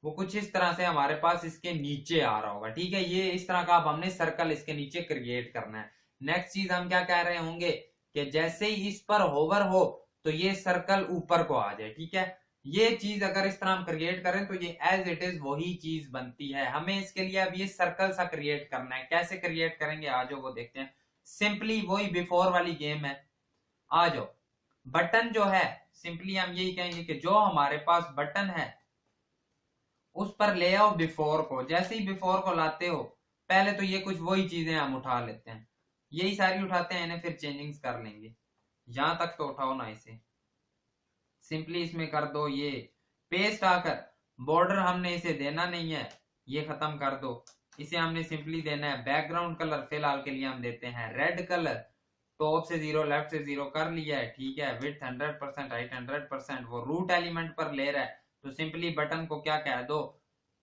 वो कुछ इस तरह से हमारे पास इसके नीचे आ रहा होगा, ठीक है। ये इस तरह का अब हमने सर्कल इसके नीचे क्रिएट करना है। नेक्स्ट चीज हम क्या कह रहे होंगे कि जैसे ही इस पर होवर हो तो ये सर्कल ऊपर को आ जाए, ठीक है। ये चीज अगर इस तरह हम क्रिएट करें तो ये एज इट इज वही चीज बनती है। हमें इसके लिए अब ये सर्कल सा क्रिएट करना है। कैसे क्रिएट करेंगे आ जाओ वो देखते हैं। सिंपली वही बिफोर वाली गेम है, आ जाओ। बटन जो है, सिंपली हम यही कहेंगे कि जो हमारे पास बटन है उस पर ले आओ बिफोर को। जैसे ही बिफोर को लाते हो, पहले तो ये कुछ वही चीजें हम उठा लेते हैं, यही सारी उठाते हैं, इन्हें फिर चेंजिंग्स कर लेंगे। यहां तक तो उठाओ ना इसे, सिंपली इसमें कर दो ये पेस्ट आकर। बॉर्डर हमने इसे देना नहीं है, ये खत्म कर दो। इसे हमने सिंपली देना है बैकग्राउंड कलर, फिलहाल के लिए हम देते हैं रेड कलर। टॉप से 0 लेफ्ट से 0 कर लिया है, ठीक है। विड्थ 100%, हाइट 100%, वो रूट एलिमेंट पर ले रहा है तो सिंपली बटन को क्या कह दो,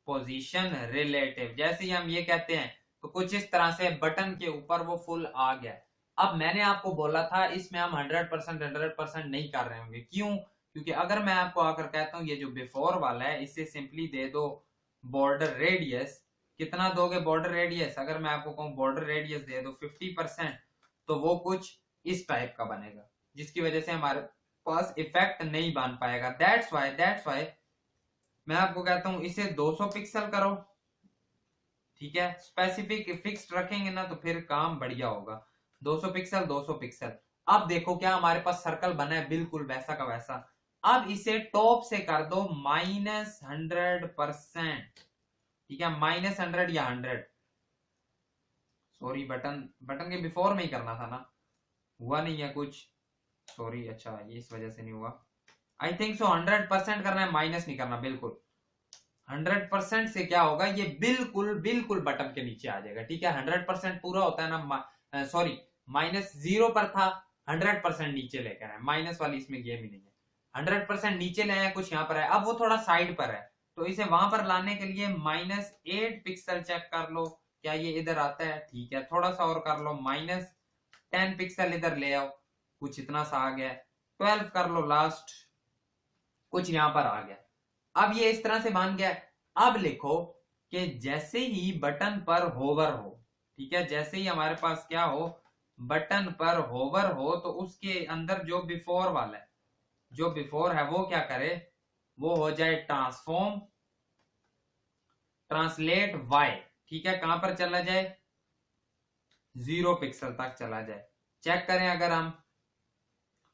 पोजीशन रिलेटिव। जैसे ही हम ये कहते हैं तो कुछ इस तरह से बटन के ऊपर वो फुल आ गया। अब मैंने आपको बोला था इसमें हम 100% नहीं कर रहे होंगे, क्यों, क्योंकि अगर मैं आपको आकर कहता हूं ये जो बिफोर वाला है इसे सिंपली दे दो बॉर्डर रेडियस। कितना दोगे बॉर्डर रेडियस, अगर मैं आपको कहूं बॉर्डर रेडियस दे दो 50%, तो वो कुछ इस टाइप का बनेगा, जिसकी वजह से हमारे पास इफेक्ट नहीं बन पाएगा। दैट्स वाई मैं आपको कहता हूं इसे 200 पिक्सल करो, ठीक है। स्पेसिफिक फिक्स्ड रखेंगे ना तो फिर काम बढ़िया होगा। 200 पिक्सल, 200 पिक्सल। अब देखो क्या हमारे पास सर्कल बना है, बिल्कुल वैसा का वैसा। अब इसे टॉप से कर दो -100%, ठीक है, -100 या 100, सॉरी बटन के बिफोर में ही करना था ना, हुआ नहीं है कुछ, सॉरी। अच्छा ये इस वजह से नहीं हुआ, आई थिंक सो 100% करना है, माइनस नहीं करना बिल्कुल। 100% से क्या होगा, ये बिल्कुल बिल्कुल बटन के नीचे आ जाएगा, ठीक है। 100% पूरा होता है ना, सॉरी -0 पर था, 100% नीचे लेकर है, माइनस वाली इसमें गेम ही नहीं है। 100% नीचे ले आए, कुछ यहाँ पर है, अब वो थोड़ा साइड पर है तो इसे वहां पर लाने के लिए -8 पिक्सल चेक कर लो, क्या ये इधर आता है, ठीक है। थोड़ा सा और कर लो, -10 पिक्सल इधर ले आओ, कुछ इतना सा आ गया। 12 कर लो लास्ट, कुछ यहां पर आ गया। अब ये इस तरह से बन गया। अब लिखो कि जैसे ही बटन पर होवर हो, ठीक है, जैसे ही हमारे पास क्या हो, बटन पर होवर हो, तो उसके अंदर जो बिफोर वाला है, जो बिफोर है वो क्या करे, वो हो जाए ट्रांसफॉर्म ट्रांसलेट वाई, ठीक है, कहां पर चला जाए, 0 पिक्सल तक चला जाए। चेक करें अगर हम,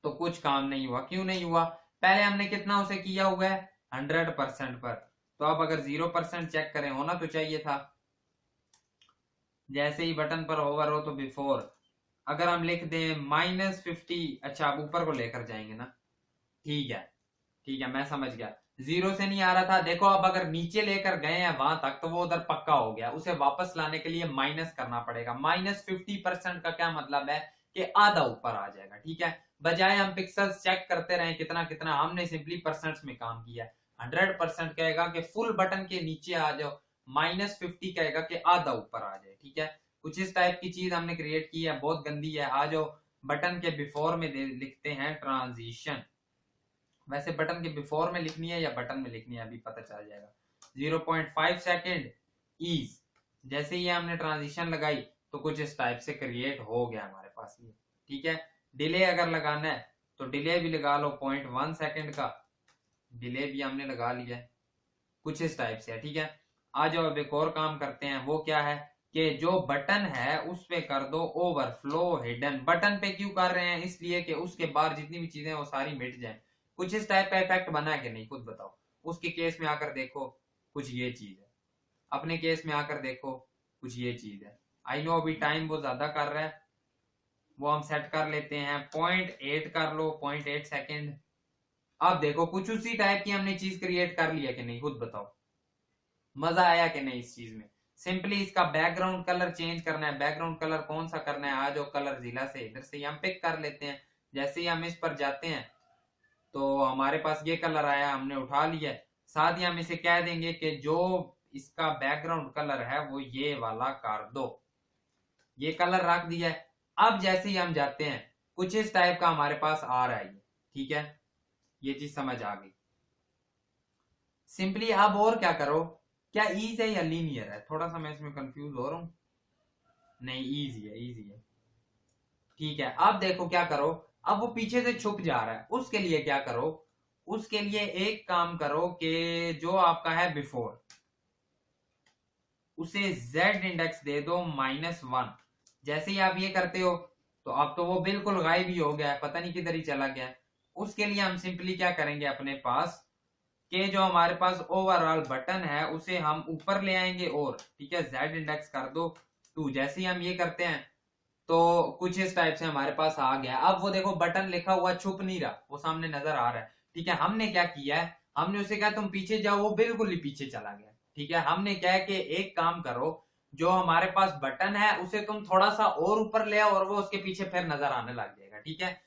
तो कुछ काम नहीं हुआ। क्यों नहीं हुआ, पहले हमने कितना उसे किया हुआ है, 100% पर। तो अब अगर 0% चेक करें, होना तो चाहिए था। जैसे ही बटन पर होवर हो तो बिफोर, अगर हम लिख दें -50, अच्छा अब ऊपर को लेकर जाएंगे ना, ठीक है, ठीक है, मैं समझ गया। 0 से नहीं आ रहा था, देखो अब अगर नीचे लेकर गए हैं वहां तक, तो वो उधर पक्का हो गया। उसे वापस लाने के लिए माइनस करना पड़ेगा। -50% का क्या मतलब है कि आधा ऊपर आ जाएगा, ठीक है। बजाय हम पिक्सल्स चेक करते रहे कितना कितना, हमने सिंपली परसेंट्स में काम किया। 100% कहेगा कि फुल बटन के नीचे आ जाओ, -50 कहेगा कि आधा ऊपर आ जाए, ठीक है। कुछ इस टाइप की चीज हमने क्रिएट की है, बहुत गंदी है। आ जाओ बटन के बिफोर में लिखते हैं ट्रांजिशन। वैसे बटन के बिफोर में लिखनी है या बटन में लिखनी है अभी पता चल जाएगा। 0.5 सेकेंड ईज, जैसे ही हमने ट्रांजिशन लगाई तो कुछ इस टाइप से क्रिएट हो गया हमारे पास ये, ठीक है। डिले अगर लगाना है तो डिले भी लगा लो, 0.1 सेकेंड का डिले भी हमने लगा लिया है, कुछ इस टाइप से है, ठीक है। आ जाओ अब एक और काम करते हैं, वो क्या है कि जो बटन है उस पे कर दो ओवरफ्लो हिडन। बटन पे क्यों कर रहे हैं, इसलिए कि उसके बाद जितनी भी चीजें वो सारी मिट जाएं। कुछ इस टाइप का इफेक्ट बना है कि नहीं, खुद बताओ। उसके केस में आकर देखो कुछ ये चीज है, अपने केस में आकर देखो कुछ ये चीज है। आई नो अभी टाइम वो ज्यादा कर रहा है, वो हम सेट कर लेते हैं 0.8 कर लो, 0.8 सेकेंड। अब देखो कुछ उसी टाइप की हमने चीज क्रिएट कर लिया कि नहीं, खुद बताओ। मजा आया कि नहीं इस चीज में। सिंपली इसका बैकग्राउंड कलर चेंज करना है। बैकग्राउंड कलर कौन सा करना है, आज कलर जिला से इधर से हम पिक कर लेते हैं। जैसे ही हम इस पर जाते हैं तो हमारे पास ये कलर आया, हमने उठा लिया। साथ ही हम इसे कह देंगे कि जो इसका बैकग्राउंड कलर है वो ये वाला कर दो। ये कलर रख दिया है। अब जैसे ही हम जाते हैं कुछ इस टाइप का हमारे पास आ रहा है ये, ठीक है। ये चीज समझ आ गई। सिंपली अब और क्या करो, क्या ईज है या लीनियर है, थोड़ा सा मैं इसमें कंफ्यूज हो रहा हूं। नहीं, इजी है, इजी है, ठीक है। अब देखो क्या करो, अब वो पीछे से छुप जा रहा है, उसके लिए क्या करो, उसके लिए एक काम करो कि जो आपका है बिफोर, उसे z इंडेक्स दे दो -1। जैसे ही आप ये करते हो तो अब तो वो बिल्कुल गायब ही हो गया है, पता नहीं किधर ही चला गया है। उसके लिए हम सिंपली क्या करेंगे, अपने पास के जो हमारे पास ओवरऑल बटन है उसे हम ऊपर ले आएंगे, और ठीक है, z इंडेक्स कर दो 2। जैसे ही हम ये करते हैं तो कुछ इस टाइप से हमारे पास आ गया। अब वो देखो बटन लिखा हुआ छुप नहीं रहा, वो सामने नजर आ रहा है, ठीक है। हमने क्या किया है, हमने उसे कहा तुम पीछे जाओ, वो बिल्कुल ही पीछे चला गया, ठीक है। हमने क्या है कि एक काम करो, जो हमारे पास बटन है उसे तुम थोड़ा सा और ऊपर ले आओ, और वो उसके पीछे फिर नजर आने लग जाएगा, ठीक है।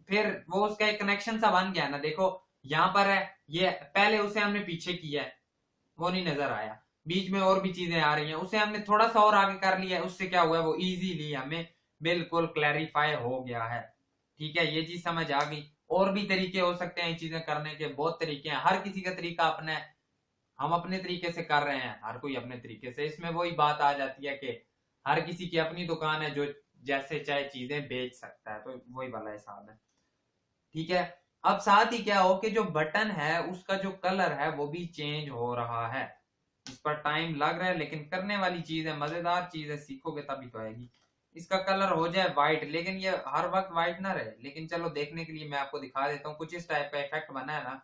फिर वो उसका एक कनेक्शन सा बन गया ना, देखो यहाँ पर है, ये पहले उसे हमने पीछे किया है, वो नहीं नजर आया। बीच में और भी चीजें आ रही हैं, उसे हमने थोड़ा सा और आगे कर लिया है, उससे क्या हुआ है, वो इजीली हमें बिल्कुल क्लैरिफाई हो गया है, ठीक है। ये चीज समझ आ गई। और भी तरीके हो सकते हैं चीजें करने के, बहुत तरीके हैं, हर किसी का तरीका अपना है। हम अपने तरीके से कर रहे हैं, हर कोई अपने तरीके से। इसमें वही बात आ जाती है कि हर किसी की अपनी दुकान है, जो जैसे चाहे चीजें बेच सकता है, तो वही वाला हिसाब है, ठीक है। अब साथ ही क्या हो कि जो बटन है उसका जो कलर है वो भी चेंज हो रहा है। इस पर टाइम लग रहा है, लेकिन करने वाली चीज है, मजेदार चीज है, सीखोगे तभी तो आएगी। इसका कलर हो जाए व्हाइट, लेकिन ये हर वक्त व्हाइट ना रहे, लेकिन चलो देखने के लिए मैं आपको दिखा देता हूँ। कुछ इस टाइप का इफेक्ट बना है ना,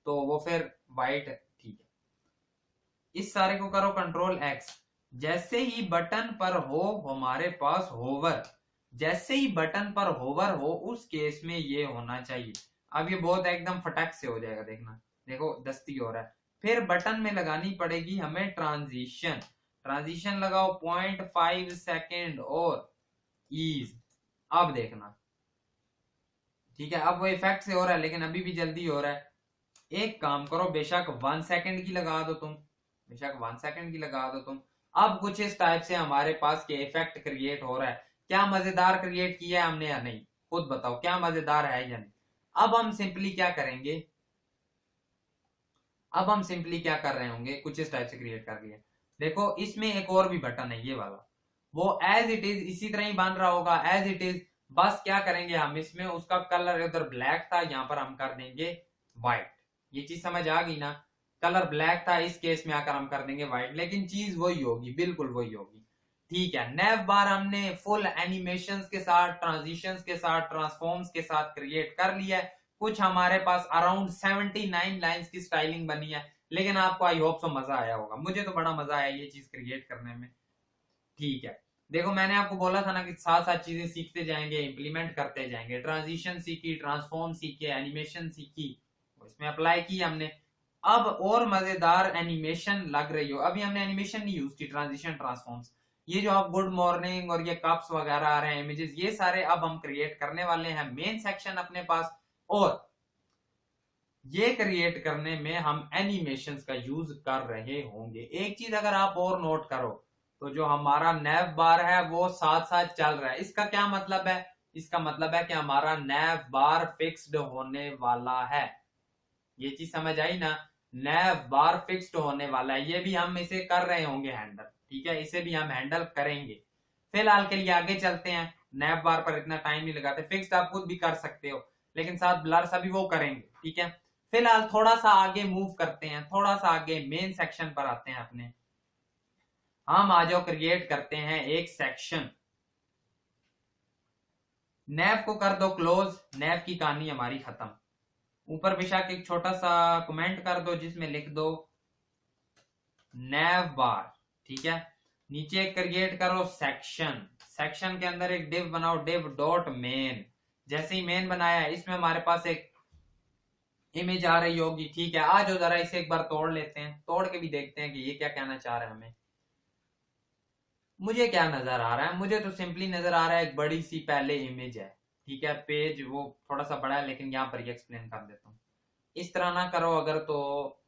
तो वो फिर व्हाइट, ठीक है। इस सारे को करो कंट्रोल एक्स। जैसे ही बटन पर हो हमारे पास होवर, जैसे ही बटन पर होवर हो उस केस में ये होना चाहिए। अब ये बहुत एकदम फटक से हो जाएगा, देखना, देखो दस्ती हो रहा है। फिर बटन में लगानी पड़ेगी हमें ट्रांजिशन। ट्रांजिशन लगाओ 0.5 सेकेंड और ईज। अब देखना, ठीक है, अब वो इफेक्ट से हो रहा है, लेकिन अभी भी जल्दी हो रहा है। एक काम करो, बेशक 1 सेकेंड की लगा दो तुम, बेशक 1 सेकेंड की लगा दो तुम। अब कुछ इस टाइप से हमारे पास के इफेक्ट क्रिएट हो रहा है। क्या मजेदार क्रिएट किया है हमने या नहीं, खुद बताओ, क्या मजेदार है या नहीं। अब हम सिंपली क्या करेंगे, अब हम सिंपली क्या कर रहे होंगे, कुछ इस टाइप से क्रिएट कर लिया। देखो इसमें एक और भी बटन है ये वाला, वो एज इट इज इसी तरह ही बन रहा होगा एज इट इज। बस क्या करेंगे हम, इसमें उसका कलर उधर ब्लैक था, यहाँ पर हम कर देंगे व्हाइट। ये चीज समझ आ गई ना, कलर ब्लैक था, इस केस में आकर हम कर देंगे व्हाइट, लेकिन चीज वही होगी, बिल्कुल वही होगी। ठीक है, नैव बार हमने फुल एनिमेशंस के साथ, ट्रांजिशंस के साथ, ट्रांसफॉर्म्स के साथ क्रिएट कर लिया है। कुछ हमारे पास अराउंड 79 लाइंस की स्टाइलिंग बनी है, लेकिन आपको आई होप सो मजा आया होगा, मुझे तो बड़ा मजा आया ये चीज क्रिएट करने में। ठीक है, देखो मैंने आपको बोला था ना कि साथ साथ चीजें सीखते जाएंगे, इंप्लीमेंट करते जाएंगे। ट्रांजिशन सीखी, ट्रांसफॉर्म सीखे, एनिमेशन सीखी, इसमें अप्लाई की हमने। अब और मजेदार एनिमेशन लग रही हो, अभी हमने एनिमेशन नहीं यूज की, ट्रांजिशन ट्रांसफॉर्म्स, ये जो आप गुड मॉर्निंग और ये कप्स वगैरह आ रहे हैं इमेजेस, ये सारे अब हम क्रिएट करने वाले हैं मेन सेक्शन अपने पास। और ये क्रिएट करने में हम एनिमेशंस का यूज कर रहे होंगे। एक चीज अगर आप और नोट करो, तो जो हमारा नैव बार है वो साथ साथ चल रहा है। इसका क्या मतलब है, इसका मतलब है कि हमारा नैव बार फिक्स्ड होने वाला है। ये चीज समझ आई ना, नैव बार फिक्स्ड होने वाला है, ये भी हम इसे कर रहे होंगे हैंडल। ठीक है, इसे भी हम हैंडल करेंगे। फिलहाल के लिए आगे चलते हैं, नैव बार पर इतना टाइम नहीं लगाते, फिक्स्ड आप खुद भी कर सकते हो, लेकिन साथ ब्लर्स अभी वो करेंगे। ठीक है, फिलहाल थोड़ा सा आगे मूव करते हैं, थोड़ा सा आगे मेन सेक्शन पर आते हैं अपने। हम आ जाओ क्रिएट करते हैं एक सेक्शन। नैव को कर दो क्लोज, नैव की कहानी हमारी खत्म। ऊपर बेशक एक छोटा सा कमेंट कर दो जिसमें लिख दो नैव बार। ठीक है, नीचे क्रिएट करो सेक्शन, सेक्शन के अंदर एक डिव बनाओ, डिव डॉट मेन। जैसे ही मेन बनाया, इसमें हमारे पास एक इमेज आ रही होगी। ठीक है, आज हो जरा इसे एक बार तोड़ लेते हैं, तोड़ के भी देखते हैं कि ये क्या कहना चाह रहा है हमें। मुझे क्या नजर आ रहा है, मुझे तो सिंपली नजर आ रहा है एक बड़ी सी पहले इमेज है। ठीक है, पेज वो थोड़ा सा बड़ा है, लेकिन यहाँ पर ही एक्सप्लेन कर देता हूँ। इस तरह ना करो अगर, तो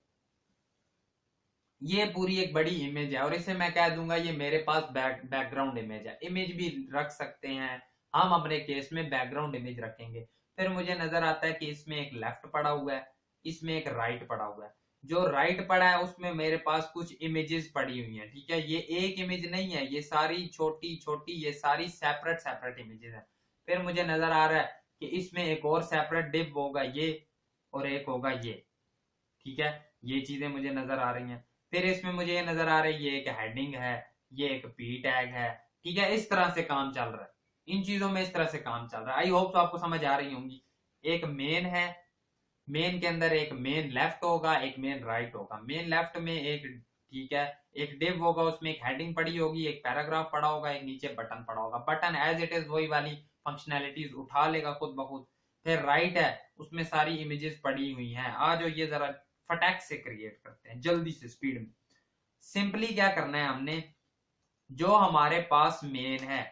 ये पूरी एक बड़ी इमेज है और इसे मैं कह दूंगा ये मेरे पास बैकग्राउंड इमेज है। इमेज भी रख सकते हैं हम, अपने केस में बैकग्राउंड इमेज रखेंगे। फिर मुझे नजर आता है कि इसमें एक लेफ्ट पड़ा हुआ है, इसमें एक राइट पड़ा हुआ है। जो राइट पड़ा है उसमें मेरे पास कुछ इमेजेस पड़ी हुई हैं। ठीक है, ये एक इमेज नहीं है, ये सारी छोटी छोटी, ये सारी सेपरेट सेपरेट इमेजेस है। फिर मुझे नजर आ रहा है कि इसमें एक और सेपरेट डिव होगा ये, और एक होगा ये। ठीक है, ये चीजें मुझे नजर आ रही हैं। फिर इसमें मुझे ये नजर आ रही है, ये एक हेडिंग है, ये एक पी टैग है। ठीक है, इस तरह से काम चल रहा है, इन चीजों में इस तरह से काम चल रहा है। आई होप तो आपको समझ आ रही होंगी। एक मेन है, मेन के अंदर एक मेन लेफ्ट होगा, एक मेन राइट होगा। मेन लेफ्ट में एक, ठीक है, एक डिव होगा, उसमें एक हेडिंग पड़ी होगी, एक पैराग्राफ पड़ा होगा, एक नीचे बटन पड़ा होगा। बटन एज इट इज वही वाली फंक्शनैलिटीज उठा लेगा खुद ब खुद। फिर राइट है, उसमें सारी इमेजेस पड़ी हुई हैं। आज ये जरा फटाक से क्रिएट करते हैं, जल्दी से, स्पीड में। सिंपली क्या करना है हमने, जो हमारे पास मेन है,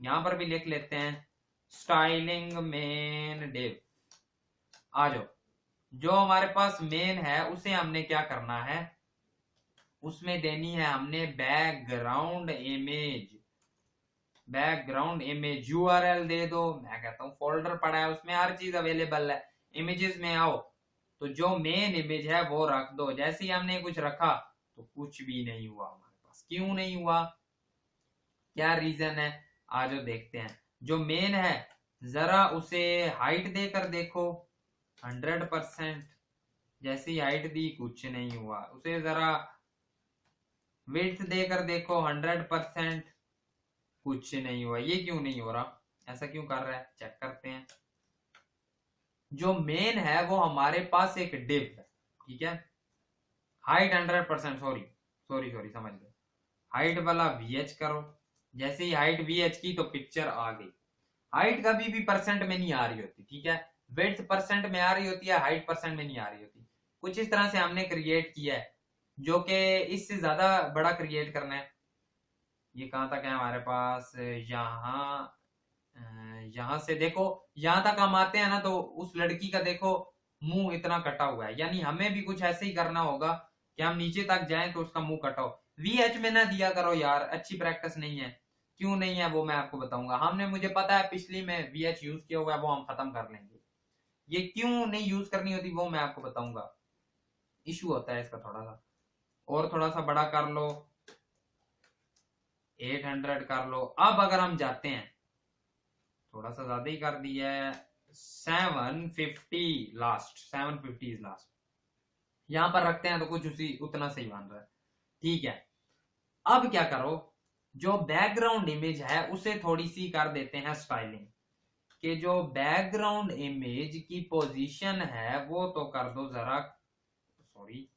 यहां पर भी लिख लेते हैं स्टाइलिंग मेन डिव। आ जाओ, जो हमारे पास मेन है उसे हमने क्या करना है, उसमें देनी है हमने background image. Background image URL दे दो, मैं कहता हूं फोल्डर पड़ा है उसमें हर चीज अवेलेबल है। इमेजेस में आओ, तो जो मेन इमेज है वो रख दो। जैसे ही हमने कुछ रखा तो कुछ भी नहीं हुआ हमारे पास। क्यों नहीं हुआ, क्या रीजन है, आज देखते हैं। जो मेन है जरा उसे हाइट देकर देखो 100%, जैसी हाइट दी कुछ नहीं हुआ। उसे जरा विड्थ देकर देखो 100%, कुछ नहीं हुआ। ये क्यों नहीं हो रहा, ऐसा क्यों कर रहा है, चेक करते हैं। जो मेन है वो हमारे पास एक डिव है। ठीक है, हाइट 100%, सॉरी सॉरी सॉरी, समझ गए। हाइट वाला VH करो, जैसे ही हाइट VH की तो पिक्चर आ गई। हाइट कभी भी परसेंट में नहीं आ रही होती। ठीक है, विड्थ परसेंट में आ रही होती है, हाइट परसेंट में नहीं आ रही होती। कुछ इस तरह से हमने क्रिएट किया है, जो कि इससे ज्यादा बड़ा क्रिएट करना है। ये कहां तक है हमारे पास, यहाँ, यहां से देखो, यहां तक हम आते हैं ना, तो उस लड़की का देखो मुंह इतना कटा हुआ है, यानी हमें भी कुछ ऐसे ही करना होगा कि हम नीचे तक जाएं तो उसका मुंह कटा हो। VH में ना दिया करो यार, अच्छी प्रैक्टिस नहीं है। क्यों नहीं है वो मैं आपको बताऊंगा। हमने, मुझे पता है पिछली में VH यूज किया हुआ है, वो हम खत्म कर लेंगे। ये क्यों नहीं यूज करनी होती वो मैं आपको बताऊंगा। इशू होता है इसका थोड़ा सा। और थोड़ा सा बड़ा कर लो, 800 कर लो। अब अगर हम जाते हैं, थोड़ा सा ज्यादा ही कर दिया है, 750 लास्ट, 750 इज लास्ट, यहां पर रखते हैं तो कुछ उसी उतना सही बन रहा है। ठीक है, अब क्या करो, जो बैकग्राउंड इमेज है उसे थोड़ी सी कर देते हैं स्टाइलिंग, कि जो बैकग्राउंड इमेज की पोजीशन है वो तो कर दो जरा, सॉरी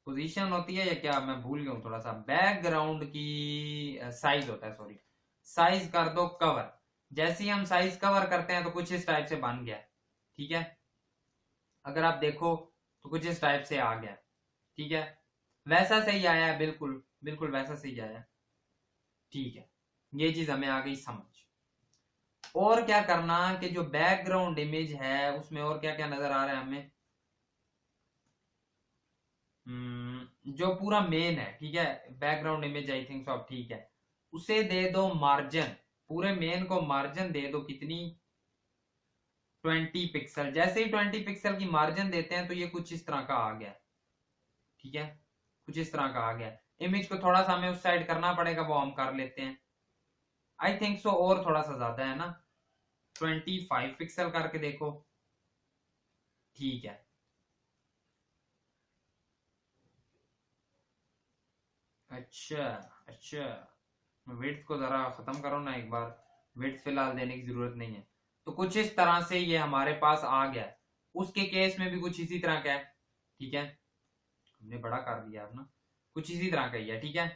पोजीशन होती है या क्या, मैं भूल गया हूं थोड़ा सा, बैकग्राउंड की साइज होता है, सॉरी, साइज कर दो कवर। जैसे ही हम साइज कवर करते हैं तो कुछ इस टाइप से बन गया। ठीक है, अगर आप देखो तो कुछ इस टाइप से आ गया। ठीक है, वैसा सही आया है, बिल्कुल बिल्कुल वैसा सही आया। ठीक है, ये चीज हमें आ गई समझ। और क्या करना कि जो बैकग्राउंड इमेज है उसमें और क्या क्या नजर आ रहा है हमें, जो पूरा मेन है, ठीक है, background image I think so अब ठीक है, उसे दे दो मार्जिन, पूरे मेन को मार्जिन दे दो कितनी, 20 पिक्सल। जैसे ही 20 पिक्सल की मार्जिन देते हैं तो ये कुछ इस तरह का आ गया। ठीक है, कुछ इस तरह का आ गया। इमेज को थोड़ा सा हमें उस साइड करना पड़ेगा, वो हम कर लेते हैं आई थिंक सो, और थोड़ा सा ज्यादा है ना, 25 पिक्सल करके देखो। ठीक है, अच्छा अच्छा, विड्थ को जरा खत्म करो ना एक बार, विड्थ फिलहाल देने की जरूरत नहीं है। तो कुछ इस तरह से ये हमारे पास आ गया। उसके केस में भी कुछ इसी तरह का है। ठीक है, हमने बड़ा कर दिया अब ना, कुछ इसी तरह का ही है। ठीक है,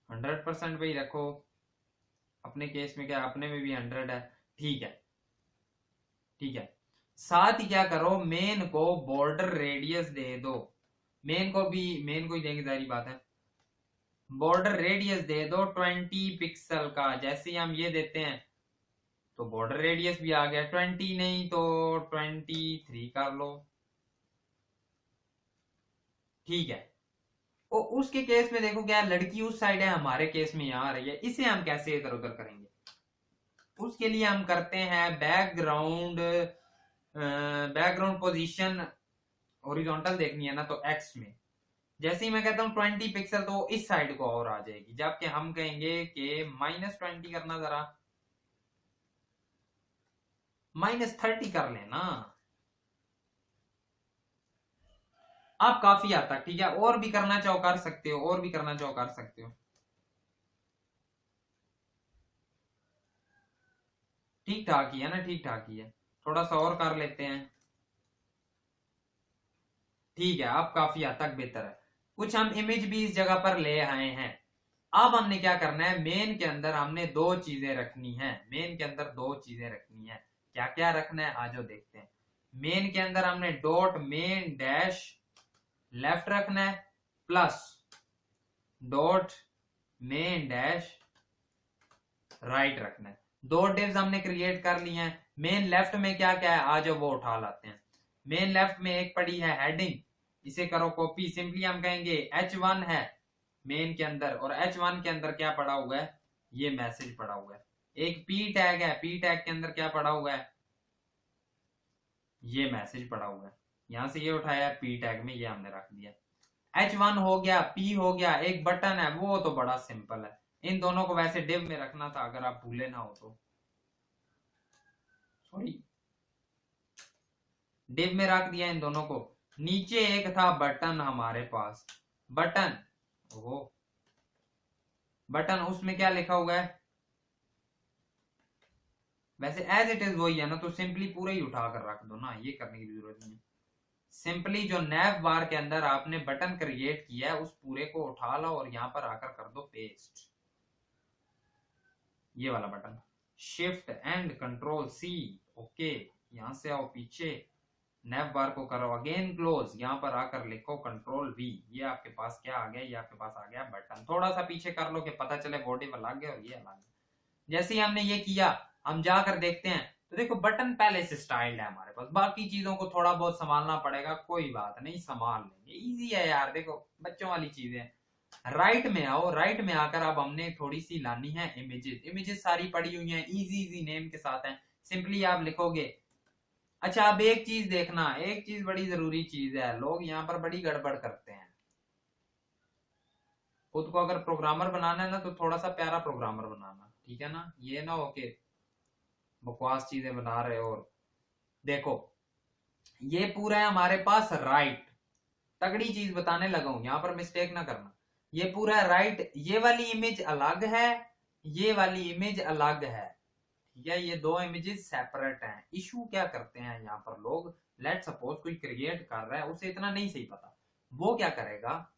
100% पे ही रखो, अपने केस में क्या, अपने में भी 100 है। ठीक है, ठीक है, साथ ही क्या करो, मेन को बॉर्डर रेडियस दे दो, मेन को भी, मेन को ही देंगे, जारी बात है, बॉर्डर रेडियस दे दो 20 पिक्सल का। जैसे ही हम ये देते हैं तो बॉर्डर रेडियस भी आ गया, 20 नहीं तो 23 कर लो। ठीक है, और उसके केस में देखो क्या, लड़की उस साइड है, हमारे केस में यहां आ रही है, इसे हम कैसे इधर उधर करेंगे, उसके लिए हम करते हैं बैकग्राउंड, बैकग्राउंड पोजीशन हॉरिजॉन्टल देखनी है ना, तो एक्स में जैसे ही मैं कहता हूं 20 पिक्सल तो इस साइड को और आ जाएगी, जबकि हम कहेंगे कि -20 करना, जरा -30 कर लेना। आप काफी हद तक, ठीक है, और भी करना चाहो कर सकते हो, और भी करना चाहो कर सकते हो। ठीक ठाक ही है ना, ठीक ठाक ही है, थोड़ा सा और कर लेते हैं। ठीक है, अब काफी हद तक बेहतर है। कुछ हम इमेज भी इस जगह पर ले आए हैं। अब हमने क्या करना है, मेन के अंदर हमने दो चीजें रखनी है, मेन के अंदर दो चीजें रखनी है। क्या क्या रखना है आज देखते हैं। मेन के अंदर हमने डॉट मेन डैश लेफ्ट रखना है, plus dot main dash right रखना है। दो डिव्स हमने क्रिएट कर लिए हैं। मेन लेफ्ट में क्या क्या है, आज वो उठा लाते हैं। मेन लेफ्ट में एक पड़ी है हेडिंग, इसे करो कॉपी, सिंपली हम कहेंगे H1 है मेन के अंदर, और H1 के अंदर क्या पड़ा हुआ है, ये मैसेज पड़ा हुआ है। एक P टैग है, P टैग के अंदर क्या पड़ा हुआ है, ये मैसेज पड़ा हुआ है। यहां से ये उठाया P टैग में, ये हमने रख दिया। H1 हो गया, P हो गया, एक बटन है, वो तो बड़ा सिंपल है। इन दोनों को वैसे डिव में रखना था, अगर आप भूले ना हो तो, सॉरी, डिव में रख दिया इन दोनों को। नीचे एक था बटन हमारे पास, बटन, ओहो, बटन, उसमें क्या लिखा हुआ है, वैसे एज इट इज वही है ना, तो सिंपली पूरा ही उठा कर रख दो ना, ये करने की जरूरत नहीं है। सिंपली जो नैव बार के अंदर आपने बटन क्रिएट किया है उस पूरे को उठा लो और यहां पर आकर कर दो पेस्ट, ये वाला button, shift and control C, okay, यहां से आओ पीछे, नैव बार को करो अगेन क्लोज, यहां पर आकर लिखो कंट्रोल वी, ये आपके पास क्या आ गया, ये आपके पास आ गया बटन। थोड़ा सा पीछे कर लो कि पता चले बॉडी अलग है और ये अलग है। जैसे ही हमने ये किया, हम जाकर देखते हैं तो देखो बटन पहले से स्टाइल्ड है हमारे पास, बाकी चीजों को थोड़ा बहुत संभालना पड़ेगा, कोई बात नहीं, संभाल लेंगे, इजी है यार, देखो बच्चों वाली चीजें। राइट में आओ, राइट में आकर अब हमने थोड़ी सी लानी है इमेजेस। इमेजेस सारी पड़ी हुई हैं, इजी इजी नेम के साथ हैं। सिंपली आप लिखोगे। अच्छा, अब एक चीज देखना, एक चीज बड़ी जरूरी चीज है, लोग यहाँ पर बड़ी गड़बड़ करते हैं। खुद को अगर प्रोग्रामर बनाना है ना तो थोड़ा सा प्यारा प्रोग्रामर बनाना, ठीक है ना, ये ना हो के बकवास चीजें बना रहे हो। देखो ये पूरा है हमारे पास राइट, तगड़ी चीज बताने लगा हूं, यहां पर मिस्टेक ना करना। ये पूरा है राइट, ये वाली इमेज अलग है, ये वाली इमेज अलग है, ठीक है, ये दो इमेजेस सेपरेट हैं। इशू क्या करते हैं यहाँ पर लोग, लेट सपोज कोई क्रिएट कर रहा है, उसे इतना नहीं सही पता, वो क्या करेगा,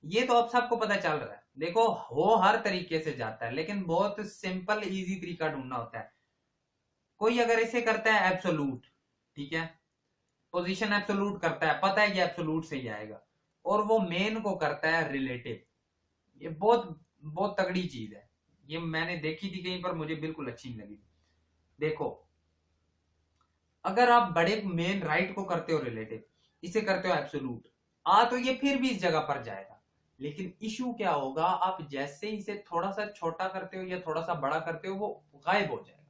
ये तो अब सबको पता चल रहा है, देखो हो हर तरीके से जाता है, लेकिन बहुत सिंपल इजी तरीका ढूंढना होता है। कोई अगर इसे करता है एब्सोलूट, ठीक है, पोजीशन एब्सोलूट करता है, पता है कि एब्सोलूट से ही आएगा, और वो मेन को करता है रिलेटिव। ये बहुत बहुत तगड़ी चीज है, ये मैंने देखी थी कहीं पर, मुझे बिल्कुल अच्छी नहीं लगी। देखो अगर आप बड़े मेन राइट को करते हो रिलेटिव, इसे करते हो एब्सोलूट, तो ये फिर भी इस जगह पर जाएगा, लेकिन इशू क्या होगा, आप जैसे इसे थोड़ा सा छोटा करते हो या थोड़ा सा बड़ा करते हो, वो गायब हो जाएगा,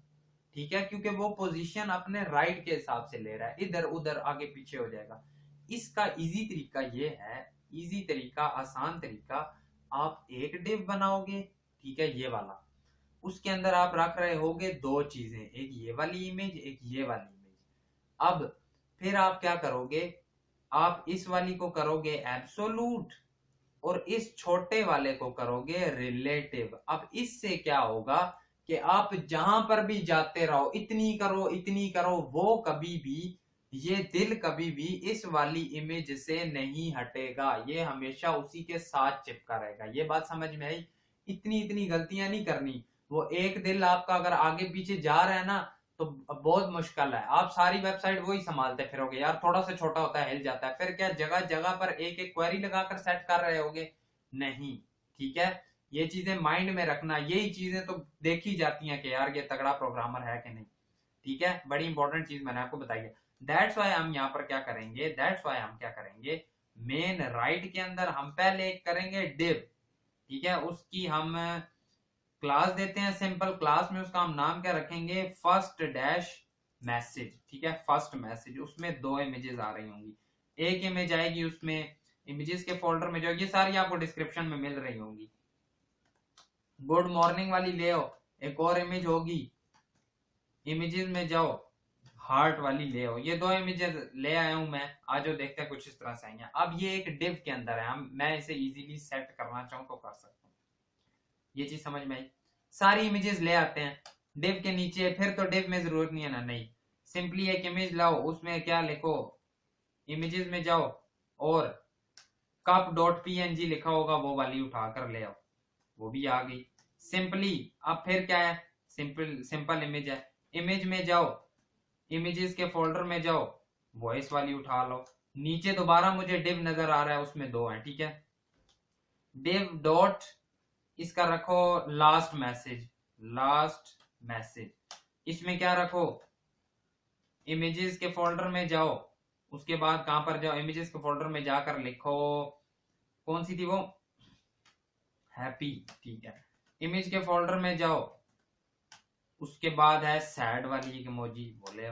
ठीक है, क्योंकि वो पोजीशन अपने राइट के हिसाब से ले रहा है, इधर उधर आगे पीछे हो जाएगा। इसका इजी तरीका ये है, इजी तरीका, आसान तरीका, आप एक डिव बनाओगे, ठीक है, ये वाला, उसके अंदर आप रख रहे होगे दो चीजें, एक ये वाली इमेज, एक ये वाली इमेज। अब फिर आप क्या करोगे, आप इस वाली को करोगे एब्सोलूट और इस छोटे वाले को करोगे रिलेटिव। अब इससे क्या होगा कि आप जहां पर भी जाते रहो, इतनी करो, वो कभी भी, ये दिल कभी भी इस वाली इमेज से नहीं हटेगा, ये हमेशा उसी के साथ चिपका रहेगा। ये बात समझ में आई, इतनी गलतियां नहीं करनी। वो एक दिल आपका अगर आगे पीछे जा रहा है ना तो बहुत मुश्किल है, आप सारी वेबसाइट वही संभालते फिरोगे, यार थोड़ा सा छोटा होता है, हिल जाता है, फिर क्या जगह जगह पर एक एक क्वेरी लगाकर सेट कर रहे होगे, नहीं, ठीक है। ये चीजें माइंड में रखना, यही चीजें तो देखी जाती हैं कि यार ये तगड़ा प्रोग्रामर है कि नहीं, ठीक है, बड़ी इंपॉर्टेंट चीज मैंने आपको बताई है। दैट्स वाई हम यहाँ पर क्या करेंगे, दैट्स वाई हम क्या करेंगे, मेन राइट के अंदर हम पहले एक करेंगे डिव, ठीक है, उसकी हम क्लास देते हैं सिंपल, क्लास में उसका हम नाम क्या रखेंगे, फर्स्ट डैश मैसेज, ठीक है, फर्स्ट मैसेज, उसमें दो इमेजेस आ रही होंगी, एक इमेज आएगी उसमें इमेजेस के फोल्डर में, जो ये सारी आपको डिस्क्रिप्शन में मिल रही होंगी, गुड मॉर्निंग वाली ले आओ, एक और इमेज होगी, इमेजेस में जाओ, हार्ट वाली ले आओ, ये दो इमेजेस ले आया हूं मैं, आज जो देखते हैं कुछ इस तरह से आएंगे। अब ये एक डिव के अंदर है, हम मैं इसे इजीली सेट करना चाहूं तो कर सकता हूं, ये चीज समझ में आई। सारी इमेजेस ले आते हैं डिव के नीचे, फिर तो डिव में जरूरत नहीं है ना, नहीं, सिंपली एक इमेज लाओ, उसमें क्या लिखो, इमेजेस में जाओ और कप डॉट पीएनजी लिखा होगा वो वाली उठाकर ले आओ, वो भी आ गई सिंपली। अब फिर क्या है, सिंपल इमेज है, इमेज में जाओ, इमेजेस के फोल्डर में जाओ, वॉइस वाली उठा लो, नीचे दोबारा मुझे डिव नजर आ रहा है, उसमें दो है, ठीक है, डिव डॉट, इसका रखो लास्ट मैसेज, लास्ट मैसेज, इसमें क्या रखो, इमेजेस के फोल्डर में जाओ, उसके बाद कहां पर जाओ, इमेजेस के फोल्डर में जाकर लिखो, कौन सी थी वो, हैप्पी, ठीक है, इमेज के फोल्डर में जाओ, उसके बाद है सैड वाली एक इमोजी, बोले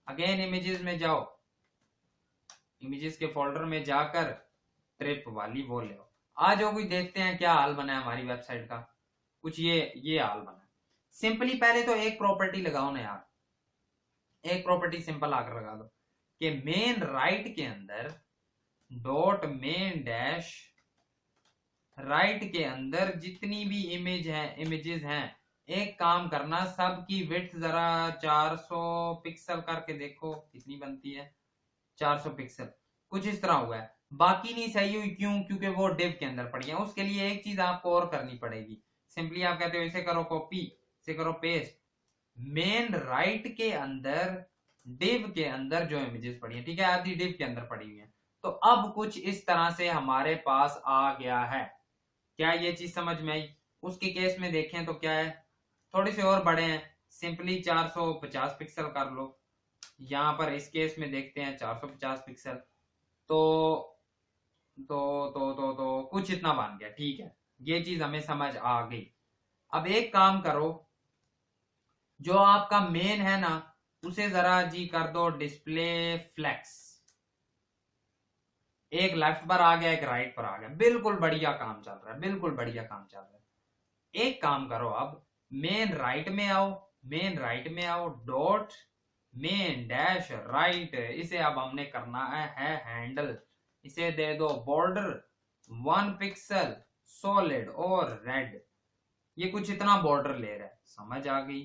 अगेन इमेजेस में जाओ, इमेजेस के फोल्डर में जाकर ट्रिप वाली बोले, आ जाओ कोई देखते हैं क्या हाल बना है हमारी वेबसाइट का, कुछ ये हाल बना है। सिंपली पहले तो एक प्रॉपर्टी लगाओ ना यार, एक प्रॉपर्टी सिंपल आकर लगा दो कि मेन राइट के अंदर डॉट मेन डैश राइट के अंदर जितनी भी इमेजेस हैं, एक काम करना, सबकी विड्थ जरा 400 पिक्सल करके देखो कितनी बनती है, 400 पिक्सल, कुछ इस तरह हुआ है, बाकी नहीं सही हुई, क्यों, क्योंकि वो डिव के अंदर पड़ी है। उसके लिए एक चीज आपको और करनी पड़ेगी, सिंपली आप कहते हो इसे करो कॉपी, इसे करो पेस्ट, मेन राइट के अंदर डिव के अंदर जो इमेजेस पड़ी है, ठीक है, आधी डिव के अंदर पड़ी हुई है, तो अब कुछ इस तरह से हमारे पास आ गया है, क्या ये चीज समझ में आई। उसके केस में देखें तो क्या है, थोड़े से और बड़े हैं, सिंपली 450 पिक्सल कर लो, यहां पर इस केस में देखते हैं 450 पिक्सल, तो तो कुछ इतना बन गया, ठीक है, ये चीज हमें समझ आ गई। अब एक काम करो, जो आपका मेन है ना, उसे जरा जी कर दो डिस्प्ले फ्लेक्स। एक लेफ्ट पर आ गया, एक राइट पर आ गया, बिल्कुल बढ़िया काम चल रहा है, बिल्कुल बढ़िया काम चल रहा है। एक काम करो, अब मेन राइट में आओ, मेन राइट में आओ, डॉट मेन डैश राइट, इसे अब हमने करना है हैंडल। इसे दे दो बॉर्डर 1 पिक्सल सॉलिड और रेड। ये कुछ इतना बॉर्डर ले रहा है, समझ आ गई।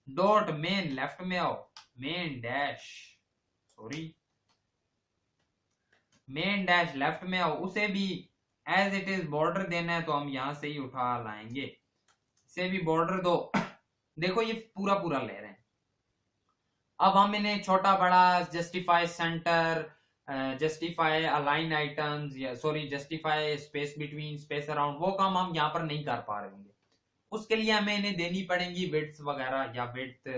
डॉट मेन लेफ्ट में आओ, main dash, sorry, main dash left में आओ, उसे भी एज इट इज बॉर्डर देना है तो हम यहां से ही उठा लाएंगे, इसे भी बॉर्डर दो। देखो ये पूरा पूरा ले रहे हैं। अब हम इन्हें छोटा बड़ा, justify center, justify align items, या sorry justify space between, space around, वो काम हम यहाँ पर नहीं कर पा रहे होंगे। उसके लिए हमें इन्हें देनी पड़ेगी विड्थ वगैरह, या विड्थ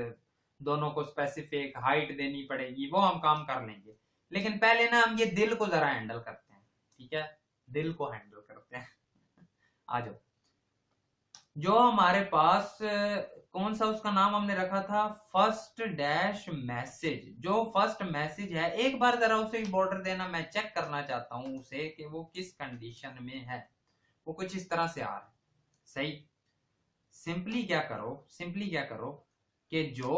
दोनों को स्पेसिफिक, हाइट देनी पड़ेगी, वो हम काम कर लेंगे। लेकिन पहले ना हम ये दिल को जरा हैंडल करते हैं, ठीक है, दिल को हैंडल करते हैं। आ जाओ। जो हमारे पास कौन सा उसका नाम हमने रखा था, फर्स्ट डैश मैसेज। जो फर्स्ट मैसेज है, एक बार जरा उसे बॉर्डर देना, मैं चेक करना चाहता हूं उसे कि वो किस कंडीशन में है। वो कुछ इस तरह से आ रहा है, सही। सिंपली क्या करो, सिंपली क्या करो कि जो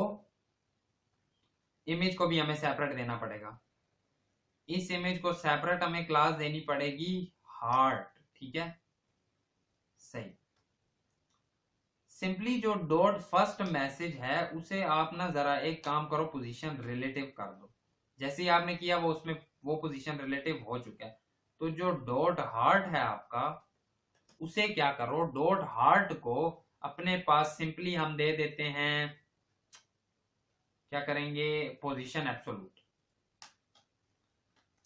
इमेज को भी हमें सेपरेट देना पड़ेगा, इस इमेज को सेपरेट हमें क्लास देनी पड़ेगी हार्ट, ठीक है, सही। सिंपली जो डॉट फर्स्ट मैसेज है उसे आप ना जरा एक काम करो, पोजीशन रिलेटिव कर दो। जैसे ही आपने किया वो उसमें वो पोजीशन रिलेटिव हो चुका है। तो जो डॉट हार्ट है आपका, उसे क्या करो, डॉट हार्ट को अपने पास सिंपली हम दे देते हैं, क्या करेंगे, पोजीशन एब्सोल्यूट।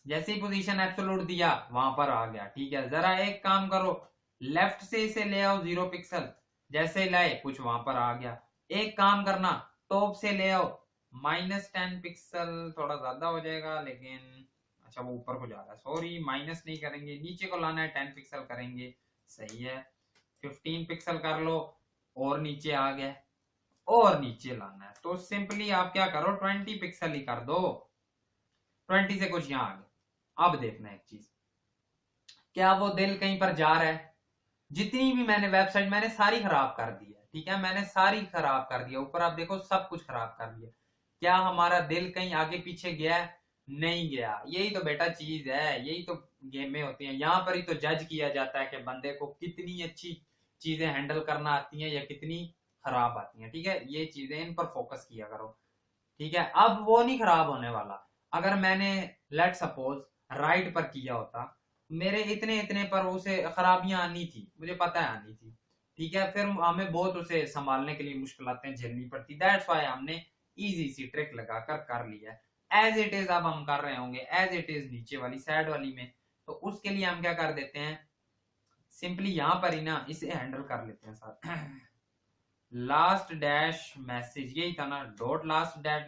जैसे ही पोजीशन एब्सोल्यूट दिया वहां पर आ गया, ठीक है। जरा एक काम करो, लेफ्ट से इसे ले आओ 0 पिक्सल, जैसे लाए कुछ वहां पर आ गया। एक काम करना, टॉप से ले आओ -10 पिक्सल, थोड़ा ज्यादा हो जाएगा लेकिन, अच्छा वो ऊपर को जा रहा है, सॉरी, माइनस नहीं करेंगे, नीचे को लाना है, 10 पिक्सल करेंगे, सही है। 15 पिक्सल कर लो, और नीचे आ गया, और नीचे लाना है तो सिंपली आप क्या करो, 20 पिक्सल ही कर दो। 20 से कुछ यहाँ आ गया। अब देखना एक चीज, क्या वो दिल कहीं पर जा रहा है? जितनी भी मैंने वेबसाइट, मैंने सारी खराब कर दी है, ठीक है, मैंने सारी खराब कर दिया, ऊपर आप देखो सब कुछ खराब कर दिया। क्या हमारा दिल कहीं आगे पीछे गया है? नहीं गया। यही तो बेटा चीज है, यही तो गेमें होती हैं। यहाँ पर ही तो जज किया जाता है कि बंदे को कितनी अच्छी चीजें हैंडल करना आती हैं या कितनी खराब आती हैं, ठीक है। ये चीजें, इन पर फोकस किया करो, ठीक है। अब वो नहीं खराब होने वाला। अगर मैंने लेट सपोज राइट पर किया होता, मेरे इतने इतने पर उसे खराबियां आनी थी, मुझे पता है आनी थी, ठीक है। फिर हमें बहुत उसे संभालने के लिए मुश्किलातें झेलनी पड़ती। दैट्स व्हाई हमने इजी सी ट्रिक लगाकर कर लिया। एज इट इज अब हम कर रहे होंगे एज इट इज नीचे वाली साइड वाली में, तो उसके लिए हम क्या कर देते हैं, सिंपली यहां पर ही ना इसे हैंडल कर लेते हैं सर। लास्ट डैश मैसेज, यही था ना, dot last dash,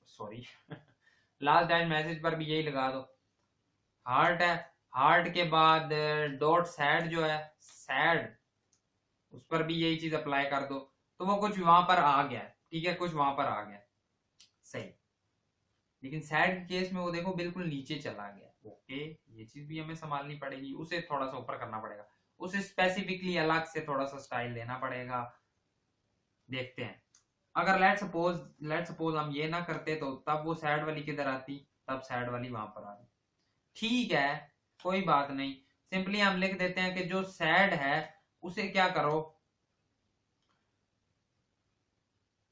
sorry, last dash message पर भी यही लगा दो। हार्ट है, हार्ट के बाद डॉट सैड जो है, सैड, उस पर भी यही चीज अप्लाई कर दो। तो वो कुछ वहां पर आ गया, ठीक है, कुछ वहां पर आ गया, सही। लेकिन सैड के केस में वो देखो बिल्कुल नीचे चला गया। ओके, ये चीज भी हमें संभालनी पड़ेगी, उसे थोड़ा सा ऊपर करना पड़ेगा, उसे स्पेसिफिकली अलग से थोड़ा सा स्टाइल लेना पड़ेगा। देखते हैं, अगर लेट सपोज हम ये ना करते तो तब वो सैड वाली किधर आती, तब सैड वाली वहां पर आ रही, ठीक है, कोई बात नहीं। सिंपली हम लिख देते हैं कि जो सैड है उसे क्या करो,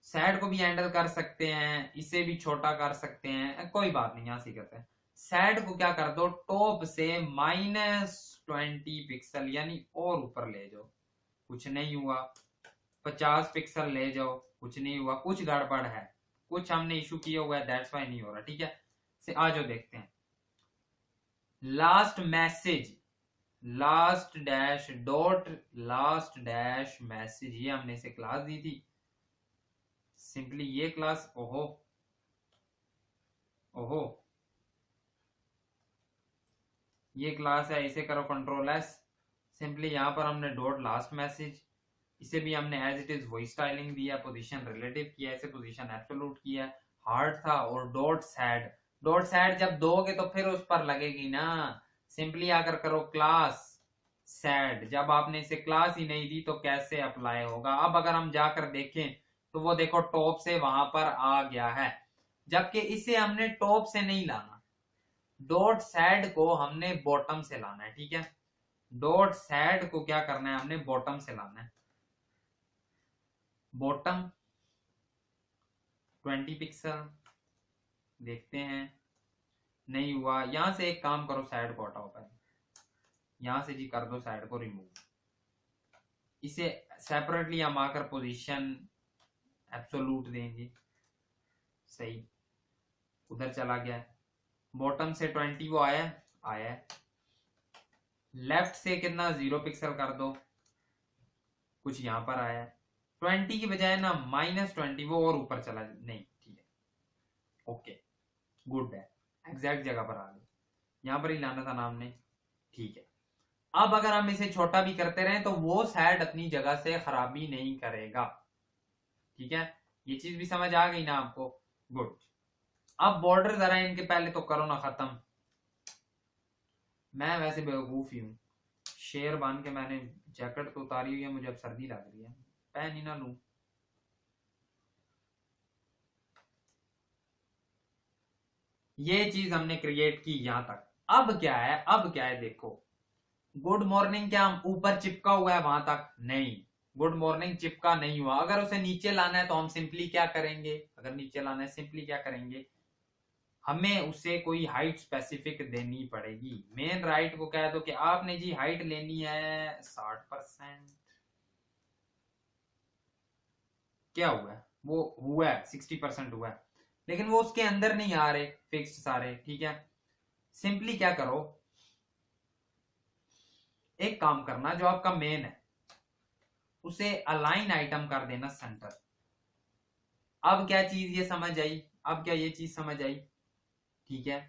सैड को भी हैंडल कर सकते हैं, इसे भी छोटा कर सकते हैं, कोई बात नहीं, यहां से करते हैं। सैड को क्या कर दो, टॉप से -20 पिक्सल यानी और ऊपर ले जाओ, कुछ नहीं हुआ। 50 पिक्सल ले जाओ, कुछ नहीं हुआ, कुछ गड़बड़ है, कुछ हमने इशू किया हुआ है, दैट्स वाई नहीं हो रहा, ठीक है। से आ जाओ देखते हैं, last message, last dash dot last dash message, ये हमने इसे क्लास दी थी। सिंपली ये क्लास, ओहो ओहो, ये क्लास है, इसे करो कंट्रोल एस। सिंपली यहाँ पर हमने डॉट लास्ट मैसेज, इसे भी हमने एज इट इज वही स्टाइलिंग दिया, पोजीशन रिलेटिव किया, इसे पोजीशन एब्सोल्यूट किया, हार्ड था, और डॉट सैड। डॉट सैड जब दोगे तो फिर उस पर लगेगी ना, सिंपली आकर करो क्लास सैड। जब आपने इसे क्लास ही नहीं दी तो कैसे अप्लाई होगा। अब अगर हम जाकर देखें तो वो देखो टॉप से वहां पर आ गया है, जबकि इसे हमने टॉप से नहीं लाना, डॉट सैड को हमने बॉटम से लाना है। ठीक है, डॉट सैड को क्या करना है, हमने बॉटम से लाना है। बॉटम 20 पिक्सल, देखते हैं, नहीं हुआ। यहां से एक काम करो, साइड को हटाओ पहले, यहां से जी कर दो साइड को रिमूव। इसे सेपरेटली हम आकर पोजीशन एब्सोल्यूट देंगे, सही, उधर चला गया। बॉटम से 20 वो आया आया, लेफ्ट से कितना 0 पिक्सल कर दो, कुछ यहां पर आया। 20 की बजाय ना -20 वो और ऊपर चला, नहीं ठीक है, ओके गुड है, एग्जैक्ट जगह पर आ गए, यहां पर ही लाना था ना हमने। ठीक है, अब अगर हम इसे छोटा भी करते रहे तो वो सैड अपनी जगह से खराबी नहीं करेगा। ठीक है, ये चीज भी समझ आ गई ना आपको, गुड। अब बॉर्डर जरा इनके पहले तो करो ना खत्म। मैं वैसे बेवकूफ ही हूँ, शेर बांध के मैंने जैकेट तो उतारी हुई है, मुझे अब सर्दी लग रही है, पहन ही ना लूं। ये चीज हमने क्रिएट की यहां तक। अब क्या है, अब क्या है देखो, गुड मॉर्निंग क्या हम ऊपर चिपका हुआ है वहां तक, नहीं, गुड मॉर्निंग चिपका नहीं हुआ। अगर उसे नीचे लाना है तो हम सिंपली क्या करेंगे, अगर नीचे लाना है सिंपली क्या करेंगे, हमें उसे कोई हाइट स्पेसिफिक देनी पड़ेगी। मेन राइट को कह दो कि आपने जी हाइट लेनी है 60%, क्या हुआ है, वो हुआ है 60% हुआ है, लेकिन वो उसके अंदर नहीं आ रहे फिक्स्ड सारे। ठीक है, सिंपली क्या करो, एक काम करना, जो आपका मेन है उसे अलाइन आइटम कर देना सेंटर। अब क्या चीज ये समझ आई, अब क्या ये चीज समझ आई, ठीक है,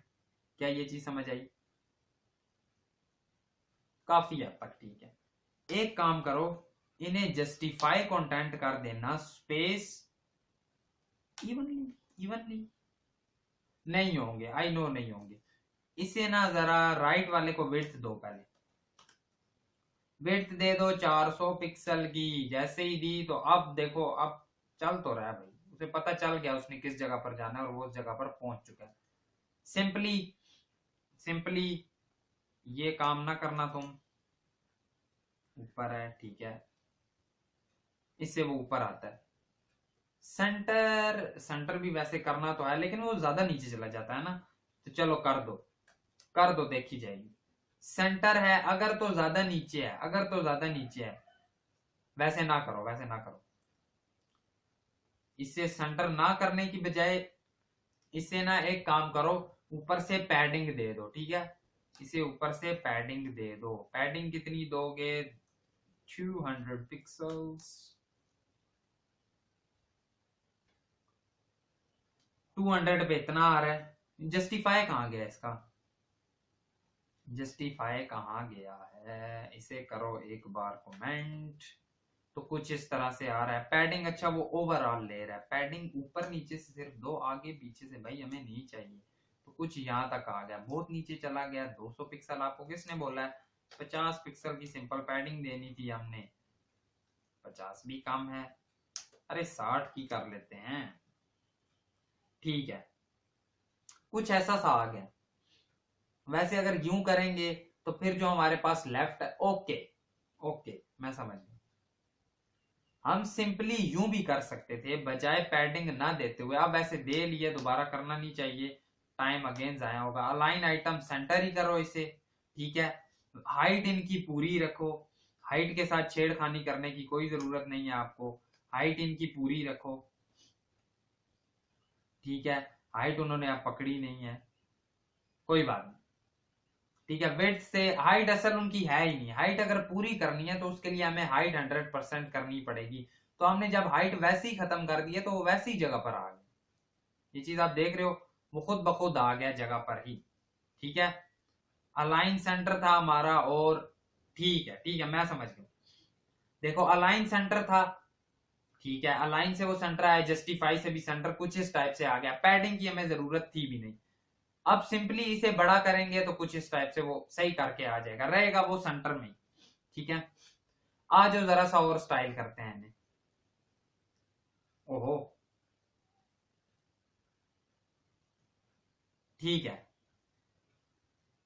क्या ये चीज समझ आई, काफी हद तक ठीक है। एक काम करो, इन्हें जस्टिफाई कंटेंट कर देना स्पेस इवनली, इवनली नहीं होंगे, आई नो नहीं होंगे। इसे ना जरा राइट वाले को विड्थ दो, पहले विड्थ दे दो 400 पिक्सल की। जैसे ही दी तो अब देखो, अब चल तो रहा है भाई, उसे पता चल गया उसने किस जगह पर जाना है और वो उस जगह पर पहुंच चुका है। सिंपली सिंपली ये काम ना करना तुम, ऊपर है ठीक है, इससे वो ऊपर आता है। सेंटर, सेंटर भी वैसे करना तो है लेकिन वो ज्यादा नीचे चला जाता है ना, तो चलो कर दो, कर दो, देखी जाएगी। सेंटर है, अगर तो ज्यादा नीचे है, अगर तो ज्यादा नीचे है, वैसे ना करो, वैसे ना करो। इसे सेंटर ना करने की बजाय इसे ना एक काम करो, ऊपर से पैडिंग दे दो। ठीक है, इसे ऊपर से पैडिंग दे दो। पैडिंग कितनी दोगे, 200 पिक्सल्स, 200 पे इतना आ रहा है। जस्टिफाई कहां गया इसका, जस्टिफाई कहां गया है, इसे करो एक बार कमेंट। तो कुछ इस तरह से आ रहा है पैडिंग, अच्छा वो ओवरऑल ले रहा है पैडिंग, ऊपर नीचे से सिर्फ दो, आगे पीछे से भाई हमें नहीं चाहिए। तो कुछ यहाँ तक आ गया, बहुत नीचे चला गया। 200 पिक्सल आपको किसने बोला है, 50 पिक्सल की सिंपल पैडिंग देनी थी हमने, 50 भी कम है, अरे 60 की कर लेते हैं। ठीक है, कुछ ऐसा सा आ गया। वैसे अगर यूं करेंगे तो फिर जो हमारे पास लेफ्ट है, ओके ओके मैं समझ गया, हम सिंपली यूं भी कर सकते थे बजाय पैडिंग ना देते हुए। अब ऐसे दे लिए, दोबारा करना नहीं चाहिए, टाइम अगेन जाया होगा। अलाइन आइटम सेंटर ही करो इसे, ठीक है। हाइट इनकी पूरी रखो, हाइट के साथ छेड़खानी करने की कोई जरूरत नहीं है आपको, हाइट इनकी पूरी रखो, ठीक है। हाइट उन्होंने आप पकड़ी नहीं है, कोई बात नहीं, ठीक है। विड्थ से हाइट असल उनकी है ही नहीं, हाइट अगर पूरी करनी है तो उसके लिए हमें हाइट 100% करनी पड़ेगी। तो हमने जब हाइट वैसे ही खत्म कर दी है तो वो वैसी ही जगह पर आ गया, ये चीज आप देख रहे हो, वो खुद ब खुद आ गया जगह पर ही, ठीक है। अलाइन सेंटर था हमारा, और ठीक है मैं समझ गया। देखो अलाइन सेंटर था, ठीक है, अलाइन से वो सेंटर आया, जस्टिफाई से भी सेंटर कुछ इस टाइप से आ गया, पैडिंग की हमें जरूरत थी भी नहीं। अब सिंपली इसे बड़ा करेंगे तो कुछ इस टाइप से वो सही करके आ जाएगा, रहेगा वो सेंटर में, ठीक है। आज जो जरा सा और स्टाइल करते हैं इन्हें। ओहो, ठीक है,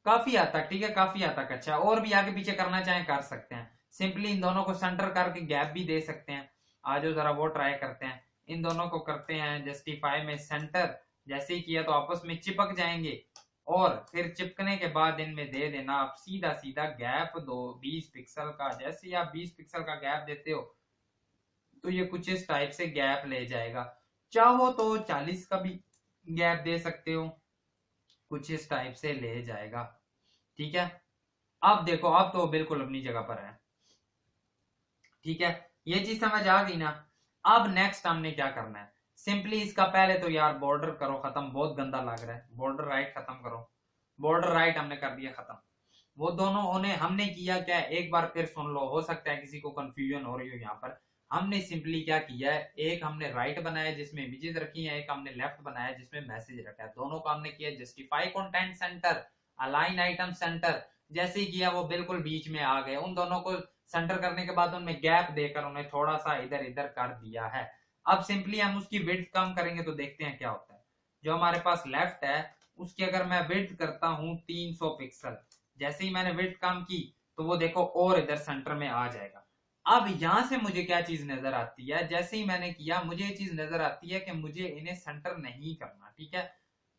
काफी हद तक, ठीक है, काफी हद तक अच्छा। और भी आगे पीछे करना चाहें कर सकते हैं, सिंपली इन दोनों को सेंटर करके गैप भी दे सकते हैं। आज जरा वो ट्राई करते हैं, इन दोनों को करते हैं जस्टिफाई में सेंटर, जैसे ही किया तो आपस में चिपक जाएंगे, और फिर चिपकने के बाद इनमें दे देना आप सीधा सीधा गैप दो 20 पिक्सल का। जैसे ही आप 20 पिक्सल का गैप देते हो तो ये कुछ इस टाइप से गैप ले जाएगा। चाहो तो 40 का भी गैप दे सकते हो, कुछ इस टाइप से ले जाएगा, ठीक है। अब देखो, अब तो बिल्कुल अपनी जगह पर है, ठीक है, ये चीज समझ आ गई ना। अब नेक्स्ट हमने क्या करना है, सिंपली इसका पहले तो यार बॉर्डर करो खत्म, बहुत गंदा लग रहा है, बॉर्डर राइट खत्म करो। बॉर्डर राइट हमने कर दिया खत्म। वो दोनों उन्हें हमने किया क्या, एक बार फिर सुन लो, हो सकता है किसी को कंफ्यूजन हो रही हो यहाँ पर। हमने सिंपली क्या किया है, एक हमने राइट बनाया जिसमें इमेजेस रखी है, एक हमने लेफ्ट बनाया जिसमें मैसेज रखा है। दोनों का हमने किया justify content centre, align item centre. जैसे ही किया वो बिल्कुल बीच में आ गए, उन दोनों को सेंटर करने के बाद उनमें गैप देकर उन्हें थोड़ा सा इधर इधर कर दिया है। अब सिंपली हम उसकी विड्थ कम करेंगे तो देखते हैं क्या होता है। जो हमारे पास लेफ्ट है उसकी अगर मैं विड्थ करता हूं 300 पिक्सल, जैसे ही मैंने विड्थ कम की तो वो देखो और इधर सेंटर में आ जाएगा। अब यहां से मुझे क्या चीज नजर आती है, जैसे ही मैंने किया मुझे ये चीज नजर आती है कि मुझे इन्हें सेंटर नहीं करना, ठीक है।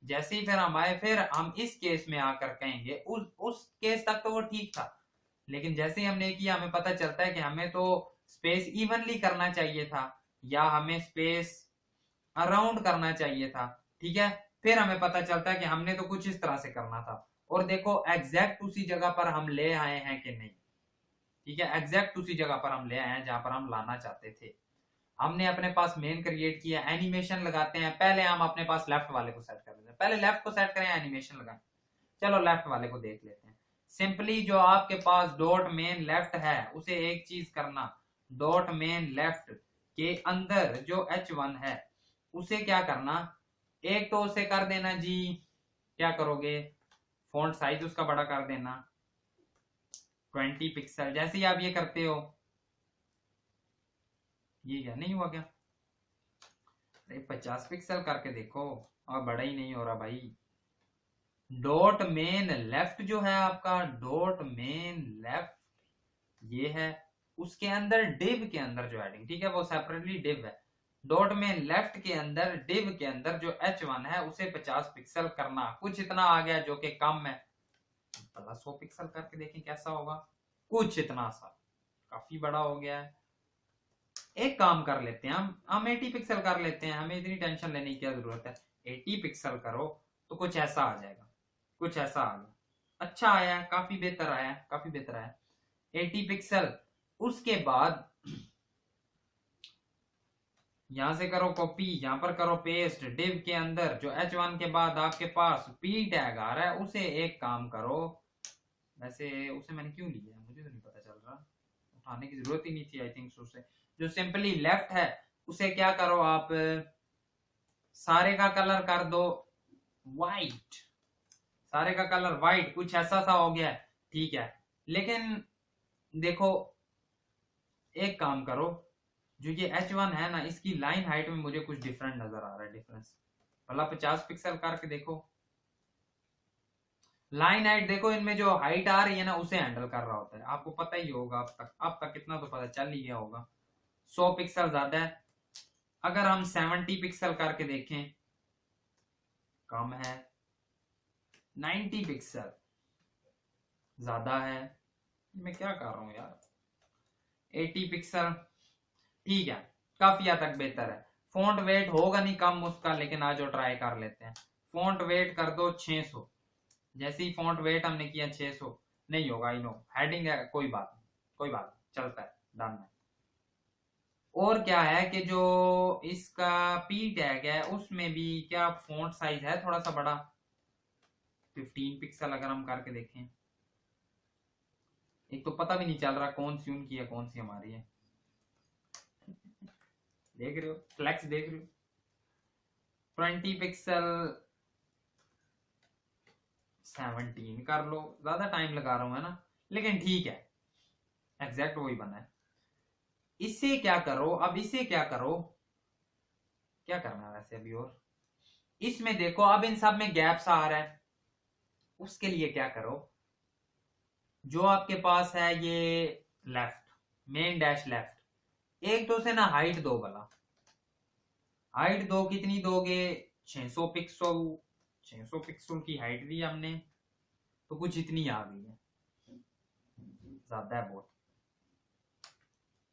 जैसे ही फिर हम आए, फिर हम इस केस में आकर कहेंगे, उस केस तक तो वो ठीक था, लेकिन जैसे ही हमने किया हमें पता चलता है कि हमें तो स्पेस इवनली करना चाहिए था, या हमें स्पेस अराउंड करना चाहिए था, ठीक है। फिर हमें पता चलता है कि हमने तो कुछ इस तरह से करना था, और देखो एग्जैक्ट उसी जगह पर हम ले आए हैं कि नहीं, ठीक है, एग्जैक्ट उसी जगह पर हम ले आए हैं जहां पर हम लाना चाहते थे। हमने अपने पास मेन क्रिएट किया, एनिमेशन लगाते हैं। पहले हम अपने पास लेफ्ट वाले को सेट कर लेते हैं, पहले लेफ्ट को सेट करें, एनिमेशन लगाएं। चलो लेफ्ट वाले को देख लेते हैं। सिंपली जो आपके पास डॉट मेन लेफ्ट है उसे एक चीज करना, डॉट मेन लेफ्ट के अंदर जो H1 है उसे क्या करना, एक तो उसे कर देना जी, क्या करोगे, फॉन्ट साइज उसका बड़ा कर देना 20 पिक्सल। जैसे ही आप ये करते हो, ये क्या नहीं हुआ क्या, अरे 50 पिक्सल करके देखो, और बड़ा ही नहीं हो रहा भाई। डॉट मेन लेफ्ट जो है आपका, डॉट मेन लेफ्ट ये है, उसके अंदर डिव के अंदर जो हेडिंग, ठीक है, वो सेपरेटली डिव है। डॉट मेन लेफ्ट के अंदर डिव के अंदर जो H1 है उसे 50 पिक्सल करना, कुछ इतना आ गया जो कि कम है। 100 पिक्सल करके देखें कैसा होगा, कुछ इतना सा, काफी बड़ा हो गया है। एक काम कर लेते हैं, हम 80 पिक्सल कर लेते हैं, हमें इतनी टेंशन लेने की क्या जरूरत है। 80 पिक्सल करो तो कुछ ऐसा आ जाएगा, कुछ ऐसा आ गया, अच्छा आया, काफी बेहतर आया, काफी बेहतर आया 80 पिक्सल। उसके बाद यहां से करो कॉपी, यहां पर करो पेस्ट, डिव के अंदर जो H1 के बाद आपके पास P टैग आ रहा है उसे एक काम करो, वैसे उसे मैंने क्यों लिया है मुझे तो नहीं पता चल रहा, उठाने की जरूरत ही नहीं थी आई थिंक। उसे जो सिंपली लेफ्ट है उसे क्या करो आप, सारे का कलर कर दो व्हाइट, सारे का कलर व्हाइट, कुछ ऐसा सा हो गया, ठीक है। लेकिन देखो एक काम करो, जो ये H1 है ना इसकी लाइन हाइट में मुझे कुछ डिफरेंट नजर आ रहा है, डिफरेंस भला 50 पिक्सल करके देखो, लाइन हाइट देखो, इनमें जो हाइट आ रही है ना उसे हैंडल कर रहा होता है, आपको पता ही होगा, अब तक कितना तो पता चल ही गया होगा। 100 पिक्सल ज्यादा है, अगर हम 70 पिक्सल करके देखें कम है, 90 पिक्सल ज्यादा है, मैं क्या कर रहा हूं यार, 80 पिक्सल, ठीक है, काफी हद तक बेहतर है। फॉन्ट वेट होगा नहीं कम उसका, लेकिन आज जो ट्राई कर लेते हैं, फॉन्ट वेट कर दो 600। जैसे ही फॉन्ट वेट हमने किया 600, नहीं होगा, आई नो, हेडिंग है, कोई बात नहीं, कोई बात नहीं, चलता है, डन है। और क्या है कि जो इसका P टैग है उसमें भी क्या फॉन्ट साइज है थोड़ा सा बड़ा, 15 पिक्सल अगर हम करके देखें, एक तो पता भी नहीं चल रहा कौन सी उनकी है कौन सी हमारी है। देख रहे हो फ्लैक्स, देख रहे हो 20 पिक्सल 17 कर लो, ज्यादा टाइम लगा रहा हूं है ना, लेकिन ठीक है एग्जैक्ट वही बना है। इससे क्या करो, अब इसे क्या करो, क्या करना है वैसे अभी, और इसमें देखो अब इन सब में गैप्स आ रहा है, उसके लिए क्या करो, जो आपके पास है ये लेफ्ट, मेन डैश लेफ्ट, एक तो से ना हाइट दो भला, हाइट दो, कितनी दोगे 600 पिक्सल, 600 पिक्सल की हाइट दी हमने, तो कुछ इतनी आ गई है, ज्यादा है बहुत।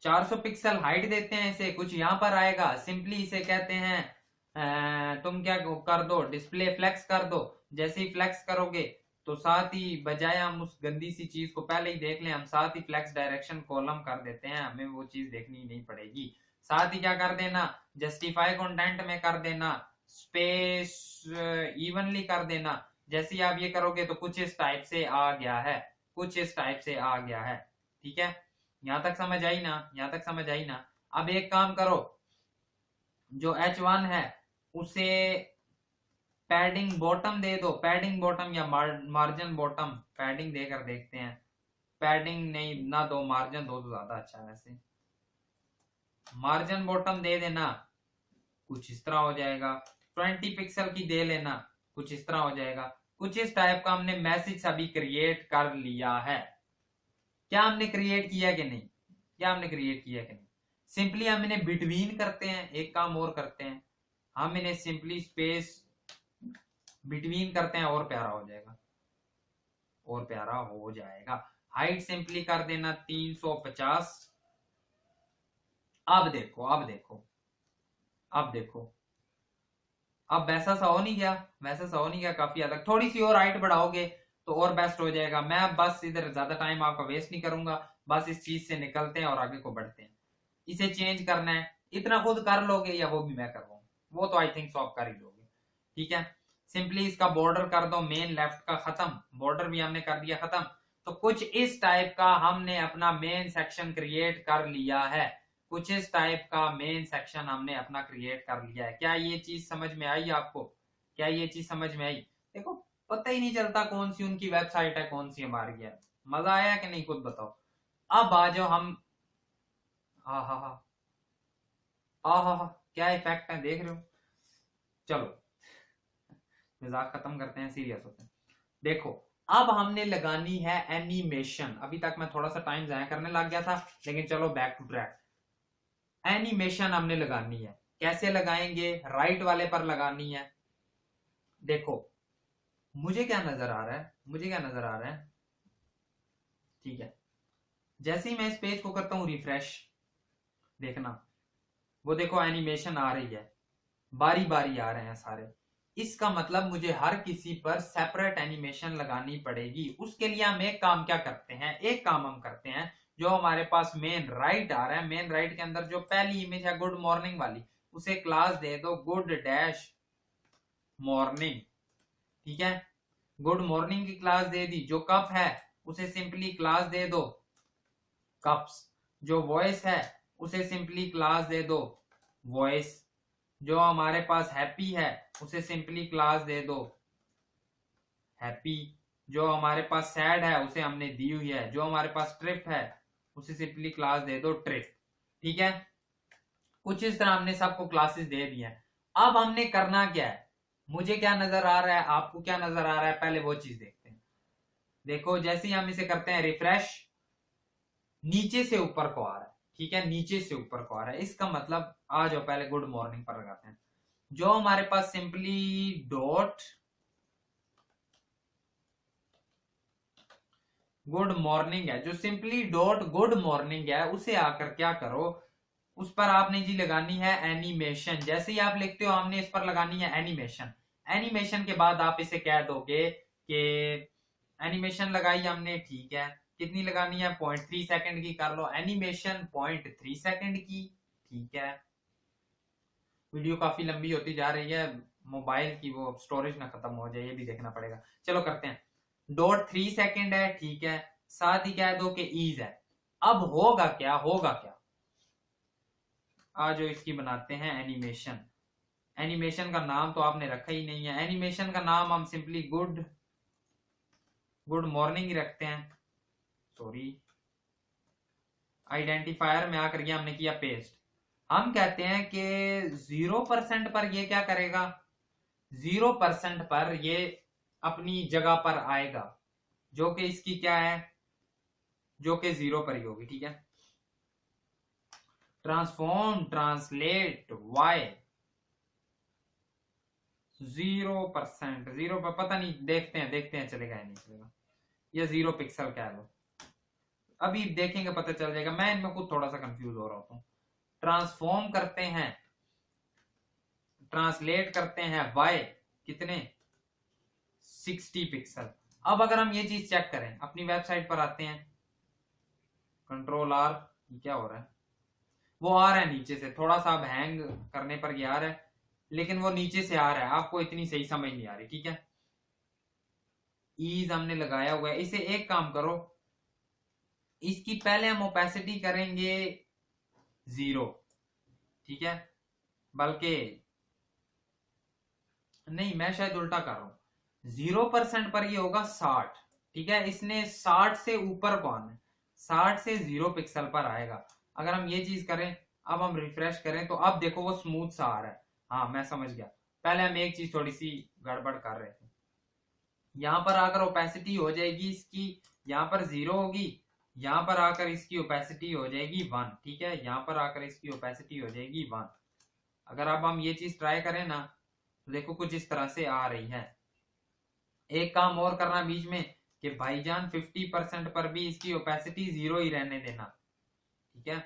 400 पिक्सल हाइट देते हैं इसे, कुछ यहां पर आएगा, सिंपली इसे कहते हैं तुम क्या कर दो, डिस्प्ले फ्लेक्स कर दो। जैसे ही फ्लेक्स करोगे तो साथ ही, बजाय हम उस गंदी सी चीज को पहले ही देख लें, हम साथ ही फ्लेक्स डायरेक्शन कॉलम कर देते हैं, हमें वो चीज देखनी नहीं पड़ेगी। साथ ही क्या कर देना, जस्टिफाई कंटेंट में कर देना, स्पेस इवनली कर देना। जैसे ही आप ये करोगे तो कुछ इस टाइप से आ गया है, कुछ इस टाइप से आ गया है, ठीक है। यहां तक समझ आई ना, यहां तक समझ आई ना। अब एक काम करो, जो H1 है उसे पैडिंग बॉटम दे दो, पैडिंग बॉटम या मार्जिन बॉटम, पैडिंग देकर देखते हैं, पैडिंग नहीं ना दो, मार्जिन दो तो ज्यादा अच्छा है वैसे, मार्जिन बॉटम दे देना, कुछ इस तरह हो जाएगा। 20 पिक्सल की दे लेना, कुछ इस तरह हो जाएगा। कुछ इस टाइप का हमने मैसेज अभी क्रिएट कर लिया है। क्या हमने क्रिएट किया कि नहीं, क्या हमने क्रिएट किया कि नहीं, सिंपली हम इन्हें बिटवीन करते हैं, एक काम और करते हैं, हम इन्हें सिंपली स्पेस बिटवीन करते हैं, और प्यारा हो जाएगा, और प्यारा हो जाएगा। हाइट सिंपली कर देना 350। अब देखो, अब देखो, अब देखो, अब वैसा सा हो नहीं गया, वैसा सा हो नहीं गया, काफी हद तक थोड़ी सी और हाइट बढ़ाओगे तो और बेस्ट हो जाएगा। मैं बस इधर ज्यादा टाइम आपका वेस्ट नहीं करूंगा, बस इस चीज से निकलते हैं और आगे को बढ़ते हैं। इसे चेंज करना है, इतना खुद कर लोगे या वो भी मैं कर रहा हूँ, वो तो आई थिंक सो आप कर ही लोगे, ठीक है। सिंपली इसका बॉर्डर कर दो मेन लेफ्ट का खत्म, बॉर्डर भी हमने कर दिया खत्म। तो कुछ इस टाइप का हमने अपना मेन सेक्शन क्रिएट कर लिया है, कुछ इस टाइप का मेन सेक्शन हमने अपना क्रिएट कर लिया है। क्या ये चीज समझ में आई आपको, क्या ये चीज समझ में आई? देखो पता ही नहीं चलता कौन सी उनकी वेबसाइट है कौन सी हमारी है। मजा आया कि नहीं खुद बताओ। अब आ जाओ हम, हाँ हाँ हाँ हाँ हाँ हाँ, क्या इफेक्ट है देख रहे हो। चलो मजाक खत्म करते हैं, सीरियस होते हैं। देखो अब हमने लगानी है एनिमेशन, अभी तक मैं थोड़ा सा टाइम जाया करने लग गया था, लेकिन चलो बैक टू ट्रैक। एनिमेशन हमने लगानी है, कैसे लगाएंगे, राइट वाले पर लगानी है। देखो मुझे क्या नजर आ रहा है, मुझे क्या नजर आ रहा है, ठीक है। जैसे ही मैं इस पेज को करता हूं रिफ्रेश, देखना वो देखो एनिमेशन आ रही है, बारी बारी आ रहे हैं सारे। इसका मतलब मुझे हर किसी पर सेपरेट एनिमेशन लगानी पड़ेगी। उसके लिए हम एक काम क्या करते हैं, एक काम हम करते हैं, जो हमारे पास मेन राइट आ रहा है, मेन राइट के अंदर जो पहली इमेज है गुड मॉर्निंग वाली, उसे क्लास दे दो गुड डैश मॉर्निंग, ठीक है। गुड मॉर्निंग की क्लास दे दी। जो कप है उसे सिंपली क्लास दे दो कप्स। जो वॉइस है उसे सिंपली क्लास दे दो वॉइस। जो हमारे पास हैप्पी है उसे सिंपली क्लास दे दो हैप्पी। जो हमारे पास सैड है उसे हमने दी हुई है। जो हमारे पास ट्रिप है उसे सिंपली क्लास दे दो ट्रिप, ठीक है। कुछ इस तरह हमने सबको क्लासेस दे दी हैं। अब हमने करना क्या है, मुझे क्या नजर आ रहा है, आपको क्या नजर आ रहा है, पहले वो चीज देखते हैं। देखो जैसे ही हम इसे करते हैं रिफ्रेश, नीचे से ऊपर को आ रहा है, ठीक है, नीचे से ऊपर को आ रहा है। इसका मतलब आ जाओ पहले गुड मॉर्निंग पर लगाते हैं। जो हमारे पास सिंपली डॉट गुड मॉर्निंग है, जो सिंपली डॉट गुड मॉर्निंग है, उसे आकर क्या करो, उस पर आपने जी लगानी है एनिमेशन। जैसे ही आप लिखते हो हमने इस पर लगानी है एनिमेशन। एनिमेशन के बाद आप इसे कह दोगे कि एनिमेशन लगाई हमने, ठीक है, कितनी लगानी है 0.3 सेकंड की कर लो एनिमेशन, 0.3 सेकंड की, ठीक है। वीडियो काफी लंबी होती जा रही है, मोबाइल की वो स्टोरेज ना खत्म हो जाए, ये भी देखना पड़ेगा। चलो करते हैं, 0.3 सेकंड है, ठीक है। साथ ही क्या है, 2 के ईज है। अब होगा क्या, आज जो इसकी बनाते हैं एनिमेशन। एनिमेशन का नाम तो आपने रखा ही नहीं है। एनिमेशन का नाम हम सिंपली गुड मॉर्निंग रखते हैं। सॉरी, आइडेंटिफायर में आकर के हमने किया पेस्ट। हम कहते हैं कि 0% पर ये क्या करेगा, 0% पर ये अपनी जगह पर आएगा, जो कि इसकी क्या है, जो कि 0 पर ही होगी। ठीक है, ट्रांसफॉर्म ट्रांसलेट y 0%, 0 पर पता नहीं, देखते हैं चलेगा या नहीं चलेगा, या 0 पिक्सल कह लो, अभी देखेंगे पता चल जाएगा। मैं इनमें खुद थोड़ा सा कंफ्यूज हो रहा हूं। ट्रांसफॉर्म करते हैं, ट्रांसलेट करते हैं y कितने, 60 पिक्सल। अब अगर हम ये चीज चेक करें, अपनी वेबसाइट पर आते हैं, कंट्रोल R, ये क्या हो रहा है, वो आ रहा है नीचे से, थोड़ा सा अब हैंग करने पर ये आ रहा है, लेकिन वो नीचे से आ रहा है, आपको इतनी सही समझ नहीं आ रही। ठीक है, ईज हमने लगाया हुआ है। इसे एक काम करो, इसकी पहले हम ओपेसिटी करेंगे 0, ठीक है, बल्कि नहीं, मैं शायद उल्टा कर रहा हूं, 0% पर ये होगा 60। ठीक है, इसने 60 से ऊपर को आना है, 60 से 0 पिक्सल पर आएगा। अगर हम ये चीज करें, अब हम रिफ्रेश करें, तो अब देखो वो स्मूथ सा आ रहा है। हाँ, मैं समझ गया, पहले हम एक चीज थोड़ी सी गड़बड़ कर रहे थे। यहां पर आकर ओपेसिटी हो जाएगी इसकी, यहां पर 0 होगी, यहां पर आकर इसकी ओपेसिटी हो जाएगी 1। ठीक है, यहां पर आकर इसकी ओपेसिटी हो जाएगी 1। अगर अब हम ये चीज ट्राई करें ना, तो देखो कुछ इस तरह से आ रही है। एक काम और करना बीच में कि भाईजान 50% पर भी इसकी ओपेसिटी 0 ही रहने देना। ठीक है,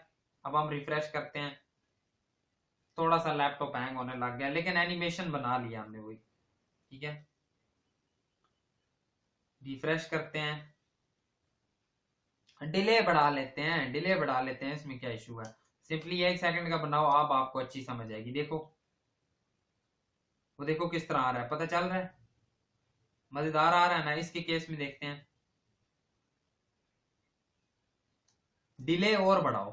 अब हम रिफ्रेश करते हैं, थोड़ा सा लैपटॉप हैंग होने लग गया, लेकिन एनिमेशन बना लिया हमने वही। ठीक है, रिफ्रेश करते हैं, डिले बढ़ा लेते हैं, इसमें क्या इशू है, सिंपली 1 सेकंड का बनाओ, अब आपको अच्छी समझ आएगी। देखो वो देखो किस तरह आ रहा है, पता चल रहा है, मजेदार आ रहा है ना। इसके केस में देखते हैं, डिले और बढ़ाओ,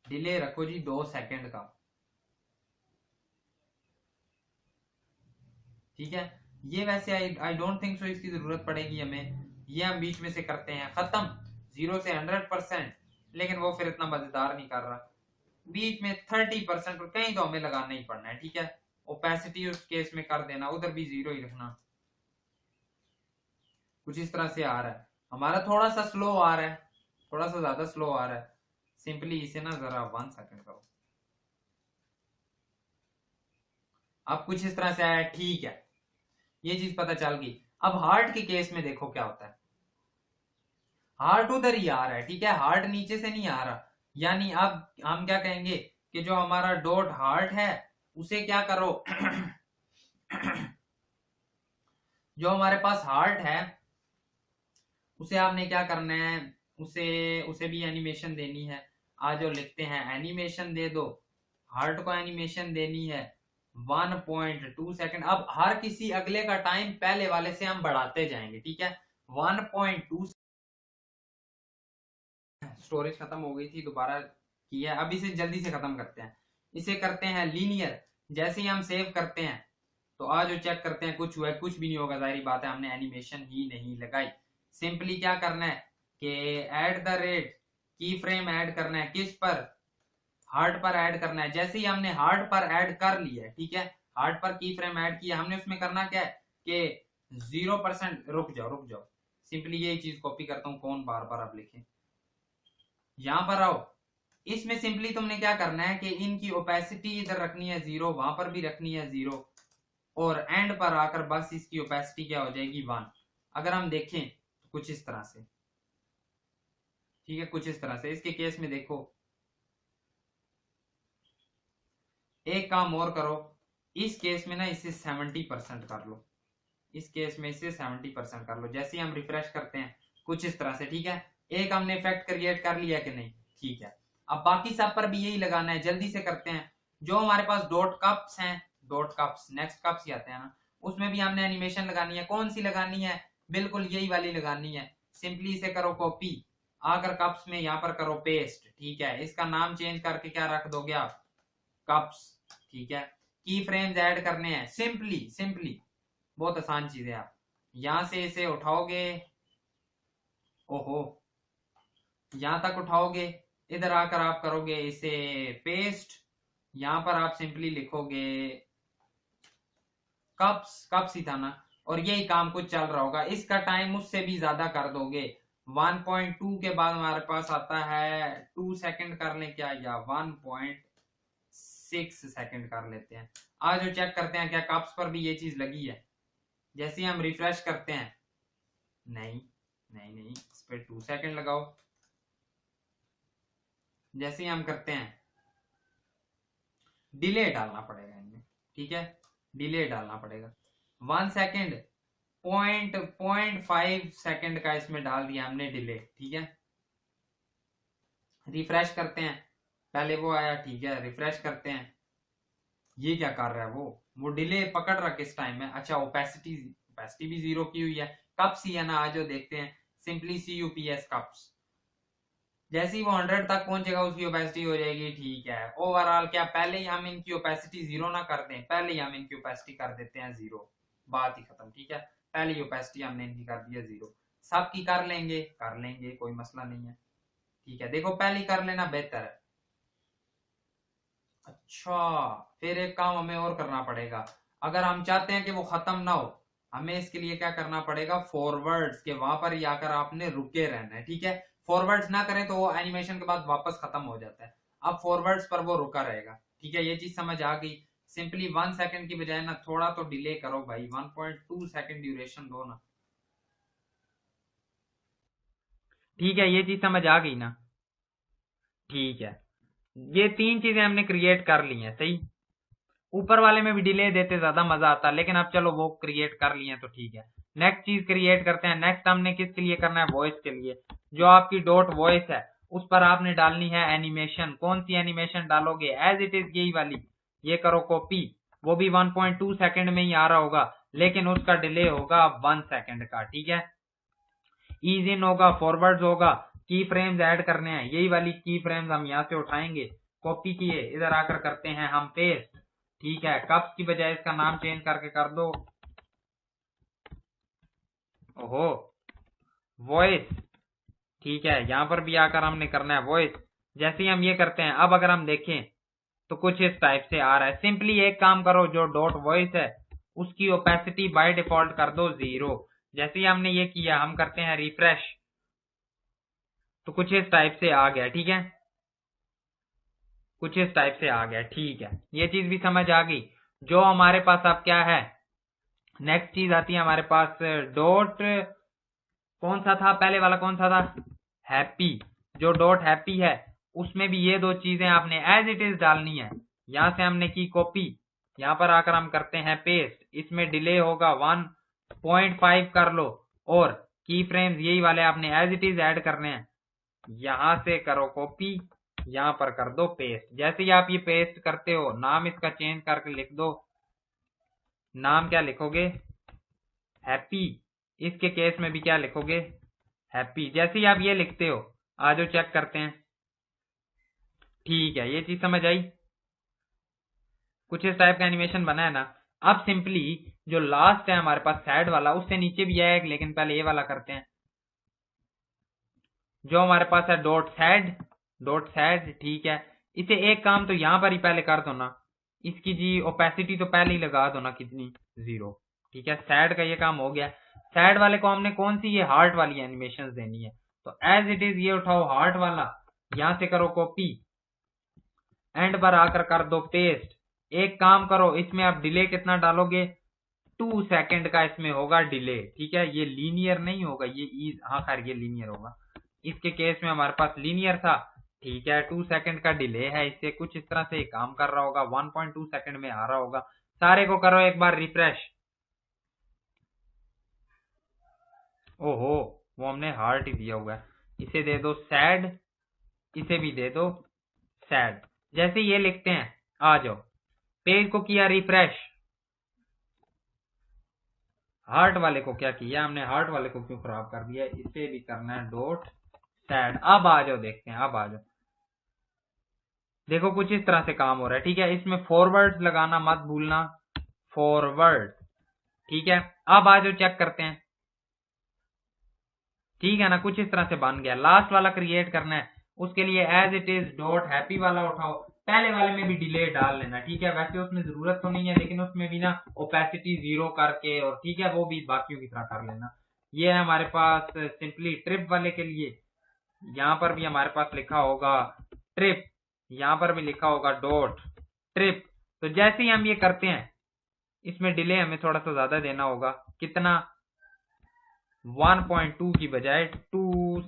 डिले रखो जी 2 सेकंड का। ठीक है, ये वैसे आई डोंट थिंक सो इसकी जरूरत पड़ेगी हमें, ये हम बीच में से करते हैं खत्म, 0 से 100%, लेकिन वो फिर इतना मजेदार नहीं कर रहा। बीच में 30% और कहीं तो हमें लगाना ही पड़ना है। ठीक है, ओपेसिटी उस केस में कर देना, उधर भी 0 ही रखना। कुछ इस तरह से आ रहा है, हमारा थोड़ा सा स्लो आ रहा है, थोड़ा सा ज्यादा स्लो आ रहा है, सिंपली इसे ना जरा 1 सेकंड करो। अब कुछ इस तरह से आया, ठीक है, ये चीज पता चल गई। अब हार्ट के केस में देखो क्या होता है, हार्ट उधर ही आ रहा है। ठीक है, हार्ट नीचे से नहीं आ रहा, यानी अब हम क्या कहेंगे कि जो हमारा डॉट हार्ट है उसे क्या करो जो हमारे पास हार्ट है उसे आपने क्या करना है, उसे भी एनिमेशन देनी है। आज जो लिखते हैं एनिमेशन दे दो, हार्ट को एनिमेशन देनी है 1.2 सेकंड। अब हर किसी अगले का टाइम पहले वाले से हम बढ़ाते जाएंगे। ठीक है, 1.2, स्टोरेज खत्म हो गई थी, दोबारा की है, अब इसे जल्दी से खत्म करते हैं। इसे करते हैं लीनियर, जैसे ही हम सेव करते हैं तो आज जो चेक करते हैं कुछ हुआ है, कुछ भी नहीं होगा, जाहिर बात है, हमने एनिमेशन ही नहीं लगाई। सिंपली क्या करना है कि एट द रेट की फ्रेम ऐड करना है, किस पर, हार्ट पर ऐड करना है। जैसे ही हमने हार्ट पर ऐड कर लिया है, ठीक है, हार्ट पर की फ्रेम ऐड किया हमने, उसमें करना क्या है कि 0%, रुक जाओ, सिंपली यही चीज कॉपी करता हूं, कौन बार बार आप लिखें, यहां पर आओ, इसमें सिंपली तुमने क्या करना है कि इनकी ओपेसिटी इधर रखनी है 0, वहां पर भी रखनी है 0, और एंड पर आकर बस इसकी ओपेसिटी क्या हो जाएगी 1। अगर हम देखें तो कुछ इस तरह से, ठीक है, कुछ इस तरह से। इसके केस में देखो, एक काम और करो, इस केस में ना इसे 70% कर लो, इस केस में इसे 70% कर लो। जैसे ही हम रिफ्रेश करते हैं कुछ इस तरह से, ठीक है, एक हमने इफेक्ट क्रिएट कर लिया कि नहीं, ठीक है। अब बाकी सब पर भी यही लगाना है, जल्दी से करते हैं। जो हमारे पास डॉट कप्स हैं, डॉट कप्स नेक्स्ट कप्स ही आते हैं ना, उसमें भी हमने एनिमेशन लगानी है। कौन सी लगानी है, बिल्कुल यही वाली लगानी है। सिंपली इसे करो कॉपी, आकर कप्स में यहाँ पर करो पेस्ट। ठीक है, इसका नाम चेंज करके क्या रख दोगे आप, कप्स। ठीक है, की फ्रेम्स ऐड करने हैं, सिंपली सिंपली बहुत आसान चीज है। आप यहां से इसे उठाओगे, ओहो यहां तक उठाओगे, इधर आकर आप करोगे इसे पेस्ट। यहां पर आप सिंपली लिखोगे कप्स, कप्स ही था ना, और यही काम कुछ चल रहा होगा। इसका टाइम उससे भी ज्यादा कर दोगे, 1.2 के बाद हमारे पास आता है 2 सेकंड कर लें क्या, या 1.6 सेकंड कर लेते हैं। आज जो चेक करते हैं क्या कप्स पर भी ये चीज लगी है। जैसे हम रिफ्रेश करते हैं, नहीं नहीं नहीं, इस पर 2 सेकंड लगाओ। जैसे ही हम करते हैं, डिले डालना पड़ेगा इनमें। ठीक है, डिले डालना पड़ेगा 1 सेकंड, 0.5 सेकंड का इसमें डाल दिया हमने डिले। ठीक है, रिफ्रेश करते हैं, पहले वो आया। ठीक है, रिफ्रेश करते हैं, ये क्या कर रहा है, वो डिले पकड़ रहा किस टाइम में। अच्छा, ओपेसिटी भी 0 की हुई है। कप्स ही है ना, आज जो देखते हैं सिंपली CUPS कप्स। जैसे ही वो 100 तक पहुंचेगा उसकी ओपेसिटी हो जाएगी। ठीक है, ओवरऑल क्या पहले ही हम इनकी ओपेसिटी 0 ना कर दें, पहले ही हम इनकी ओपेसिटी कर देते हैं 0, बात ही खत्म। ठीक है, पहले ही ओपेसिटी हमने इनकी कर दी है 0। सबकी कर लेंगे, कर लेंगे, कोई मसला नहीं है। ठीक है, देखो पहले ही कर लेना बेहतर है। अच्छा, फिर एक काम हमें और करना पड़ेगा। अगर हम चाहते हैं कि वो खत्म ना हो, हमें इसके लिए क्या करना पड़ेगा, फॉरवर्ड्स के वहां पर ही आकर आपने रुके रहना है। ठीक है, फॉरवर्ड्स ना करें तो वो एनिमेशन के बाद वापस खत्म हो जाता है। अब फॉरवर्ड्स पर वो रुका रहेगा। ठीक है, ये चीज समझ आ गई। सिंपली 1 सेकंड की बजाय ना थोड़ा तो डिले करो भाई, 1.2 सेकंड ड्यूरेशन दो ना। ठीक है, ये चीज समझ आ गई ना। ठीक है, ये 3 चीजें हमने क्रिएट कर ली हैं, सही। ऊपर वाले में भी डिले देते ज्यादा मजा आता, लेकिन अब चलो वो क्रिएट कर लिए तो ठीक है। नेक्स्ट चीज क्रिएट करते हैं। नेक्स्ट हमने किसके लिए करना है, वॉइस के लिए। जो आपकी डॉट वॉइस है उस पर आपने डालनी है एनिमेशन। कौन सी एनिमेशन डालोगे, एज इट इज यही वाली, ये करो कॉपी। वो भी 1.2 सेकंड में ही आ रहा होगा, लेकिन उसका डिले होगा 1 सेकंड का। ठीक है, ईज इन होगा, फॉरवर्ड होगा, की फ्रेम्स ऐड करने हैं, यही वाली की फ्रेम्स हम यहाँ से उठाएंगे, कॉपी किए, इधर आकर करते हैं हम पेस्ट। ठीक है, कप्स की बजाय इसका नाम चेंज करके कर दो, ओहो, वॉइस। ठीक है, यहां पर भी आकर हमने करना है वॉइस। जैसे ही हम ये करते हैं, अब अगर हम देखें तो कुछ इस टाइप से आ रहा है। सिंपली एक काम करो, जो डॉट वॉइस है उसकी ओपेसिटी बाय डिफॉल्ट कर दो 0। जैसे ही हमने ये किया, हम करते हैं रिफ्रेश, तो कुछ इस टाइप से आ गया। ठीक है, कुछ इस टाइप से आ गया। ठीक है, ये चीज भी समझ आ गई। जो हमारे पास अब क्या है, नेक्स्ट चीज आती है हमारे पास डॉट, कौन सा था पहले वाला, कौन सा था, हैप्पी। जो डॉट हैप्पी है उसमें भी ये 2 चीजें आपने एज इट इज डालनी है। यहां से हमने की कॉपी, यहां पर आकर हम करते हैं पेस्ट। इसमें डिले होगा 1.5 कर लो, और की फ्रेम्स यही वाले आपने एज इट इज ऐड करने हैं। यहां से करो कॉपी, यहां पर कर दो पेस्ट। जैसे ही आप ये पेस्ट करते हो, नाम इसका चेंज करके लिख दो। नाम क्या लिखोगे, हैप्पी। इसके केस में भी क्या लिखोगे, हैप्पी। जैसे ही आप ये लिखते हो, आज चेक करते हैं। ठीक है, ये चीज समझ आई। कुछ इस टाइप का एनिमेशन बना है ना। अब सिंपली जो लास्ट है हमारे पास सैड वाला, उससे नीचे भी है, लेकिन पहले ये वाला करते हैं। जो हमारे पास है डॉट सैड, डॉट सैड। ठीक है, इसे एक काम तो यहां पर ही पहले कर दो ना, इसकी जी ओपेसिटी तो पहले ही लगा दो ना, कितनी, 0। ठीक है, सैड का ये काम हो गया। सैड वाले को हमने कौन सी, ये हार्ट वाली एनिमेशन देनी है, तो एज इट इज ये उठाओ हार्ट वाला, यहां से करो कॉपी, एंड पर आकर कर दो पेस्ट। एक काम करो, इसमें आप डिले कितना डालोगे, 2 सेकंड का इसमें होगा डिले। ठीक है, ये लीनियर नहीं होगा, ये हाँ खैर ये लीनियर होगा। इसके केस में हमारे पास लीनियर था। ठीक है, 2 सेकंड का डिले है, इससे कुछ इस तरह से काम कर रहा होगा, 1.2 सेकंड में आ रहा होगा। सारे को करो एक बार रिफ्रेश, ओहो, वो हमने हार्ट ही दिया हुआ है, इसे दे दो सैड, इसे भी दे दो सैड। जैसे ये लिखते हैं, आ जाओ, पेज को किया रिफ्रेश, हार्ट वाले को क्या किया हमने, हार्ट वाले को क्यों खराब कर दिया, इसे भी करना है डॉट सैड। अब आ जाओ देखते हैं, अब आ जाओ देखो कुछ इस तरह से काम हो रहा है। ठीक है, इसमें फॉरवर्ड लगाना मत भूलना, फॉरवर्ड। ठीक है, अब आ जाओ चेक करते हैं। ठीक है ना, कुछ इस तरह से बन गया। लास्ट वाला क्रिएट करना है, उसके लिए as it is dot happy वाला उठाओ, पहले वाले में भी डिले डाल लेना। ठीक है, वैसे उसमें जरूरत तो नहीं है, लेकिन उसमें भी ना ओपेसिटी 0 करके, और ठीक है वो भी बाकियों की तरह कर लेना। ये है हमारे पास सिंपली ट्रिप वाले के लिए। यहाँ पर भी हमारे पास लिखा होगा ट्रिप, यहाँ पर भी लिखा होगा डॉट ट्रिप। तो जैसे ही हम ये करते हैं, इसमें डिले हमें थोड़ा सा ज्यादा देना होगा। कितना, 1.2 की बजाय 2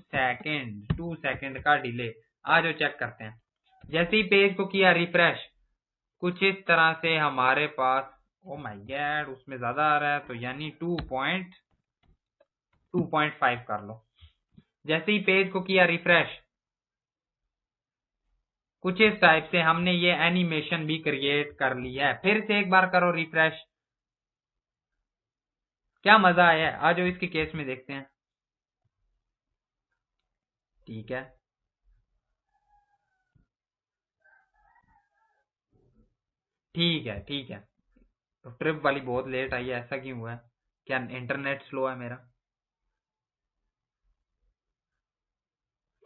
सेकेंड का डिले। आ जाओ चेक करते हैं। जैसे ही पेज को किया रिफ्रेश, कुछ इस तरह से हमारे पास, ओ माय गॉड उसमें ज्यादा आ रहा है, तो यानी 2.5 कर लो। जैसे ही पेज को किया रिफ्रेश, कुछ इस टाइप से हमने ये एनिमेशन भी क्रिएट कर ली है। फिर से एक बार करो रिफ्रेश। क्या मजा आया है, आज इसके केस में देखते हैं। ठीक है, ठीक है, ठीक है। तो ट्रिप वाली बहुत लेट आई है, ऐसा क्यों हुआ है, क्या इंटरनेट स्लो है मेरा?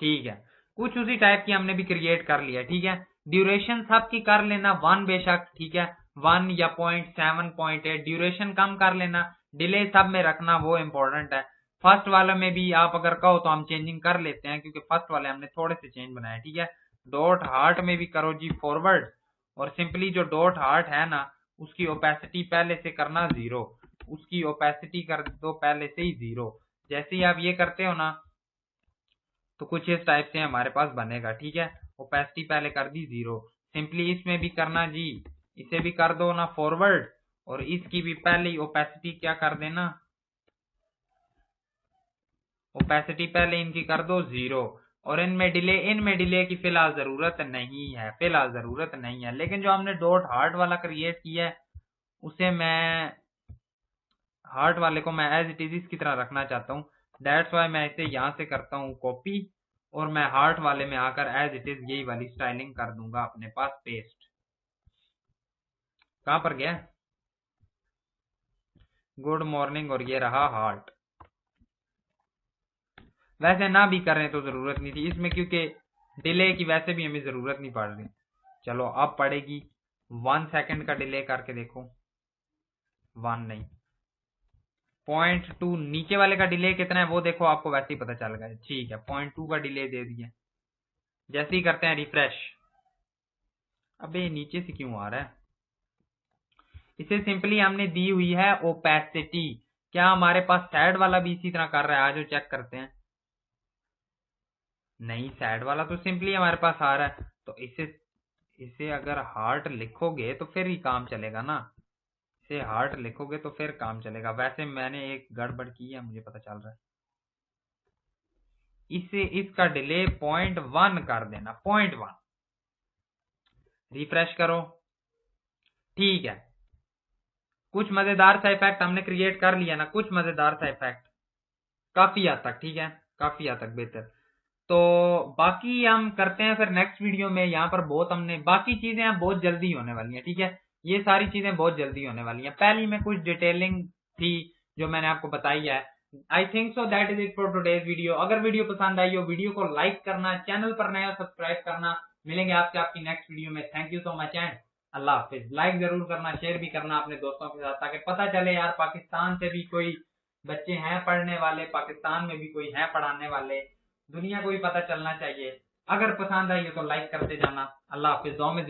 ठीक है, कुछ उसी टाइप की हमने भी क्रिएट कर लिया। ठीक है, ड्यूरेशन सबकी कर लेना 1 बेशक। ठीक है, 1 या 0.7 0.8, ड्यूरेशन कम कर लेना, डिले सब में रखना, वो इंपॉर्टेंट है। फर्स्ट वाले में भी आप अगर कहो तो हम चेंजिंग कर लेते हैं, क्योंकि फर्स्ट वाले हमने थोड़े से चेंज बनाए। ठीक है, डॉट हार्ट में भी करो जी फॉरवर्ड, और सिंपली जो डॉट हार्ट है ना, उसकी ओपेसिटी पहले से करना 0, उसकी ओपेसिटी कर दो पहले से ही 0। जैसे ही आप ये करते हो ना, तो कुछ इस टाइप से हमारे पास बनेगा। ठीक है, ओपेसिटी पहले कर दी 0। सिंपली इसमें भी करना जी, इसे भी कर दो ना फॉरवर्ड, और इसकी भी पहले ही ओपेसिटी क्या कर देना, ओपेसिटी पहले इनकी कर दो 0। और इनमें डिले की फिलहाल जरूरत नहीं है, फिलहाल जरूरत नहीं है। लेकिन जो हमने डॉट हार्ट वाला क्रिएट किया है, उसे मैं, हार्ट वाले को मैं एज इट इज इसकी तरह रखना चाहता हूँ। दैट्स वाई मैं इसे यहां से करता हूँ कॉपी, और मैं हार्ट वाले में आकर एज इट इज यही वाली स्टाइलिंग कर दूंगा अपने पास पेस्ट। कहां पर गया, गुड मॉर्निंग, और ये रहा हार्ट। वैसे ना भी करें तो जरूरत नहीं थी इसमें, क्योंकि डिले की वैसे भी हमें जरूरत नहीं पड़ रही। चलो अब पड़ेगी। 1 सेकेंड का डिले करके देखो, 1 नहीं, 0.2। नीचे वाले का डिले कितना है वो देखो, आपको वैसे ही पता चल गया। ठीक है, 0.2 का डिले दे दिया। जैसे ही करते हैं रिफ्रेश, अबे नीचे से क्यों आ रहा है, इसे सिंपली हमने दी हुई है ओपेसिटी। क्या हमारे पास सैड वाला भी इसी तरह कर रहा है, आज चेक करते हैं। नहीं, सैड वाला तो सिंपली हमारे पास आ रहा है, तो इसे अगर हार्ट लिखोगे तो फिर ही काम चलेगा ना, इसे हार्ट लिखोगे तो फिर काम चलेगा। वैसे मैंने एक गड़बड़ की है, मुझे पता चल रहा है। इसे, इसका डिले 0.1 कर देना, 0.1। रिफ्रेश करो। ठीक है, कुछ मजेदार सा इफेक्ट हमने क्रिएट कर लिया ना, कुछ मजेदार सा इफेक्ट, काफी हद तक। ठीक है, काफी हद तक बेहतर। तो बाकी हम करते हैं फिर नेक्स्ट वीडियो में। यहाँ पर बहुत हमने बाकी चीजें हैं, बहुत जल्दी होने वाली हैं। ठीक है, ये सारी चीजें बहुत जल्दी होने वाली हैं। पहली में कुछ डिटेलिंग थी जो मैंने आपको बताई है। I think so that is it for today's video. अगर वीडियो पसंद आई हो, वीडियो को लाइक करना, चैनल पर नया सब्सक्राइब करना। मिलेंगे आपसे आपकी नेक्स्ट वीडियो में। Thank you so much and Allah Hafiz. Like जरूर करना, शेयर भी करना अपने दोस्तों के साथ, ताकि पता चले यार पाकिस्तान से भी कोई बच्चे हैं पढ़ने वाले, पाकिस्तान में भी कोई है पढ़ाने वाले, दुनिया को भी पता चलना चाहिए। अगर पसंद आई हो तो लाइक करते जाना। अल्लाह हाफिज, दुआ में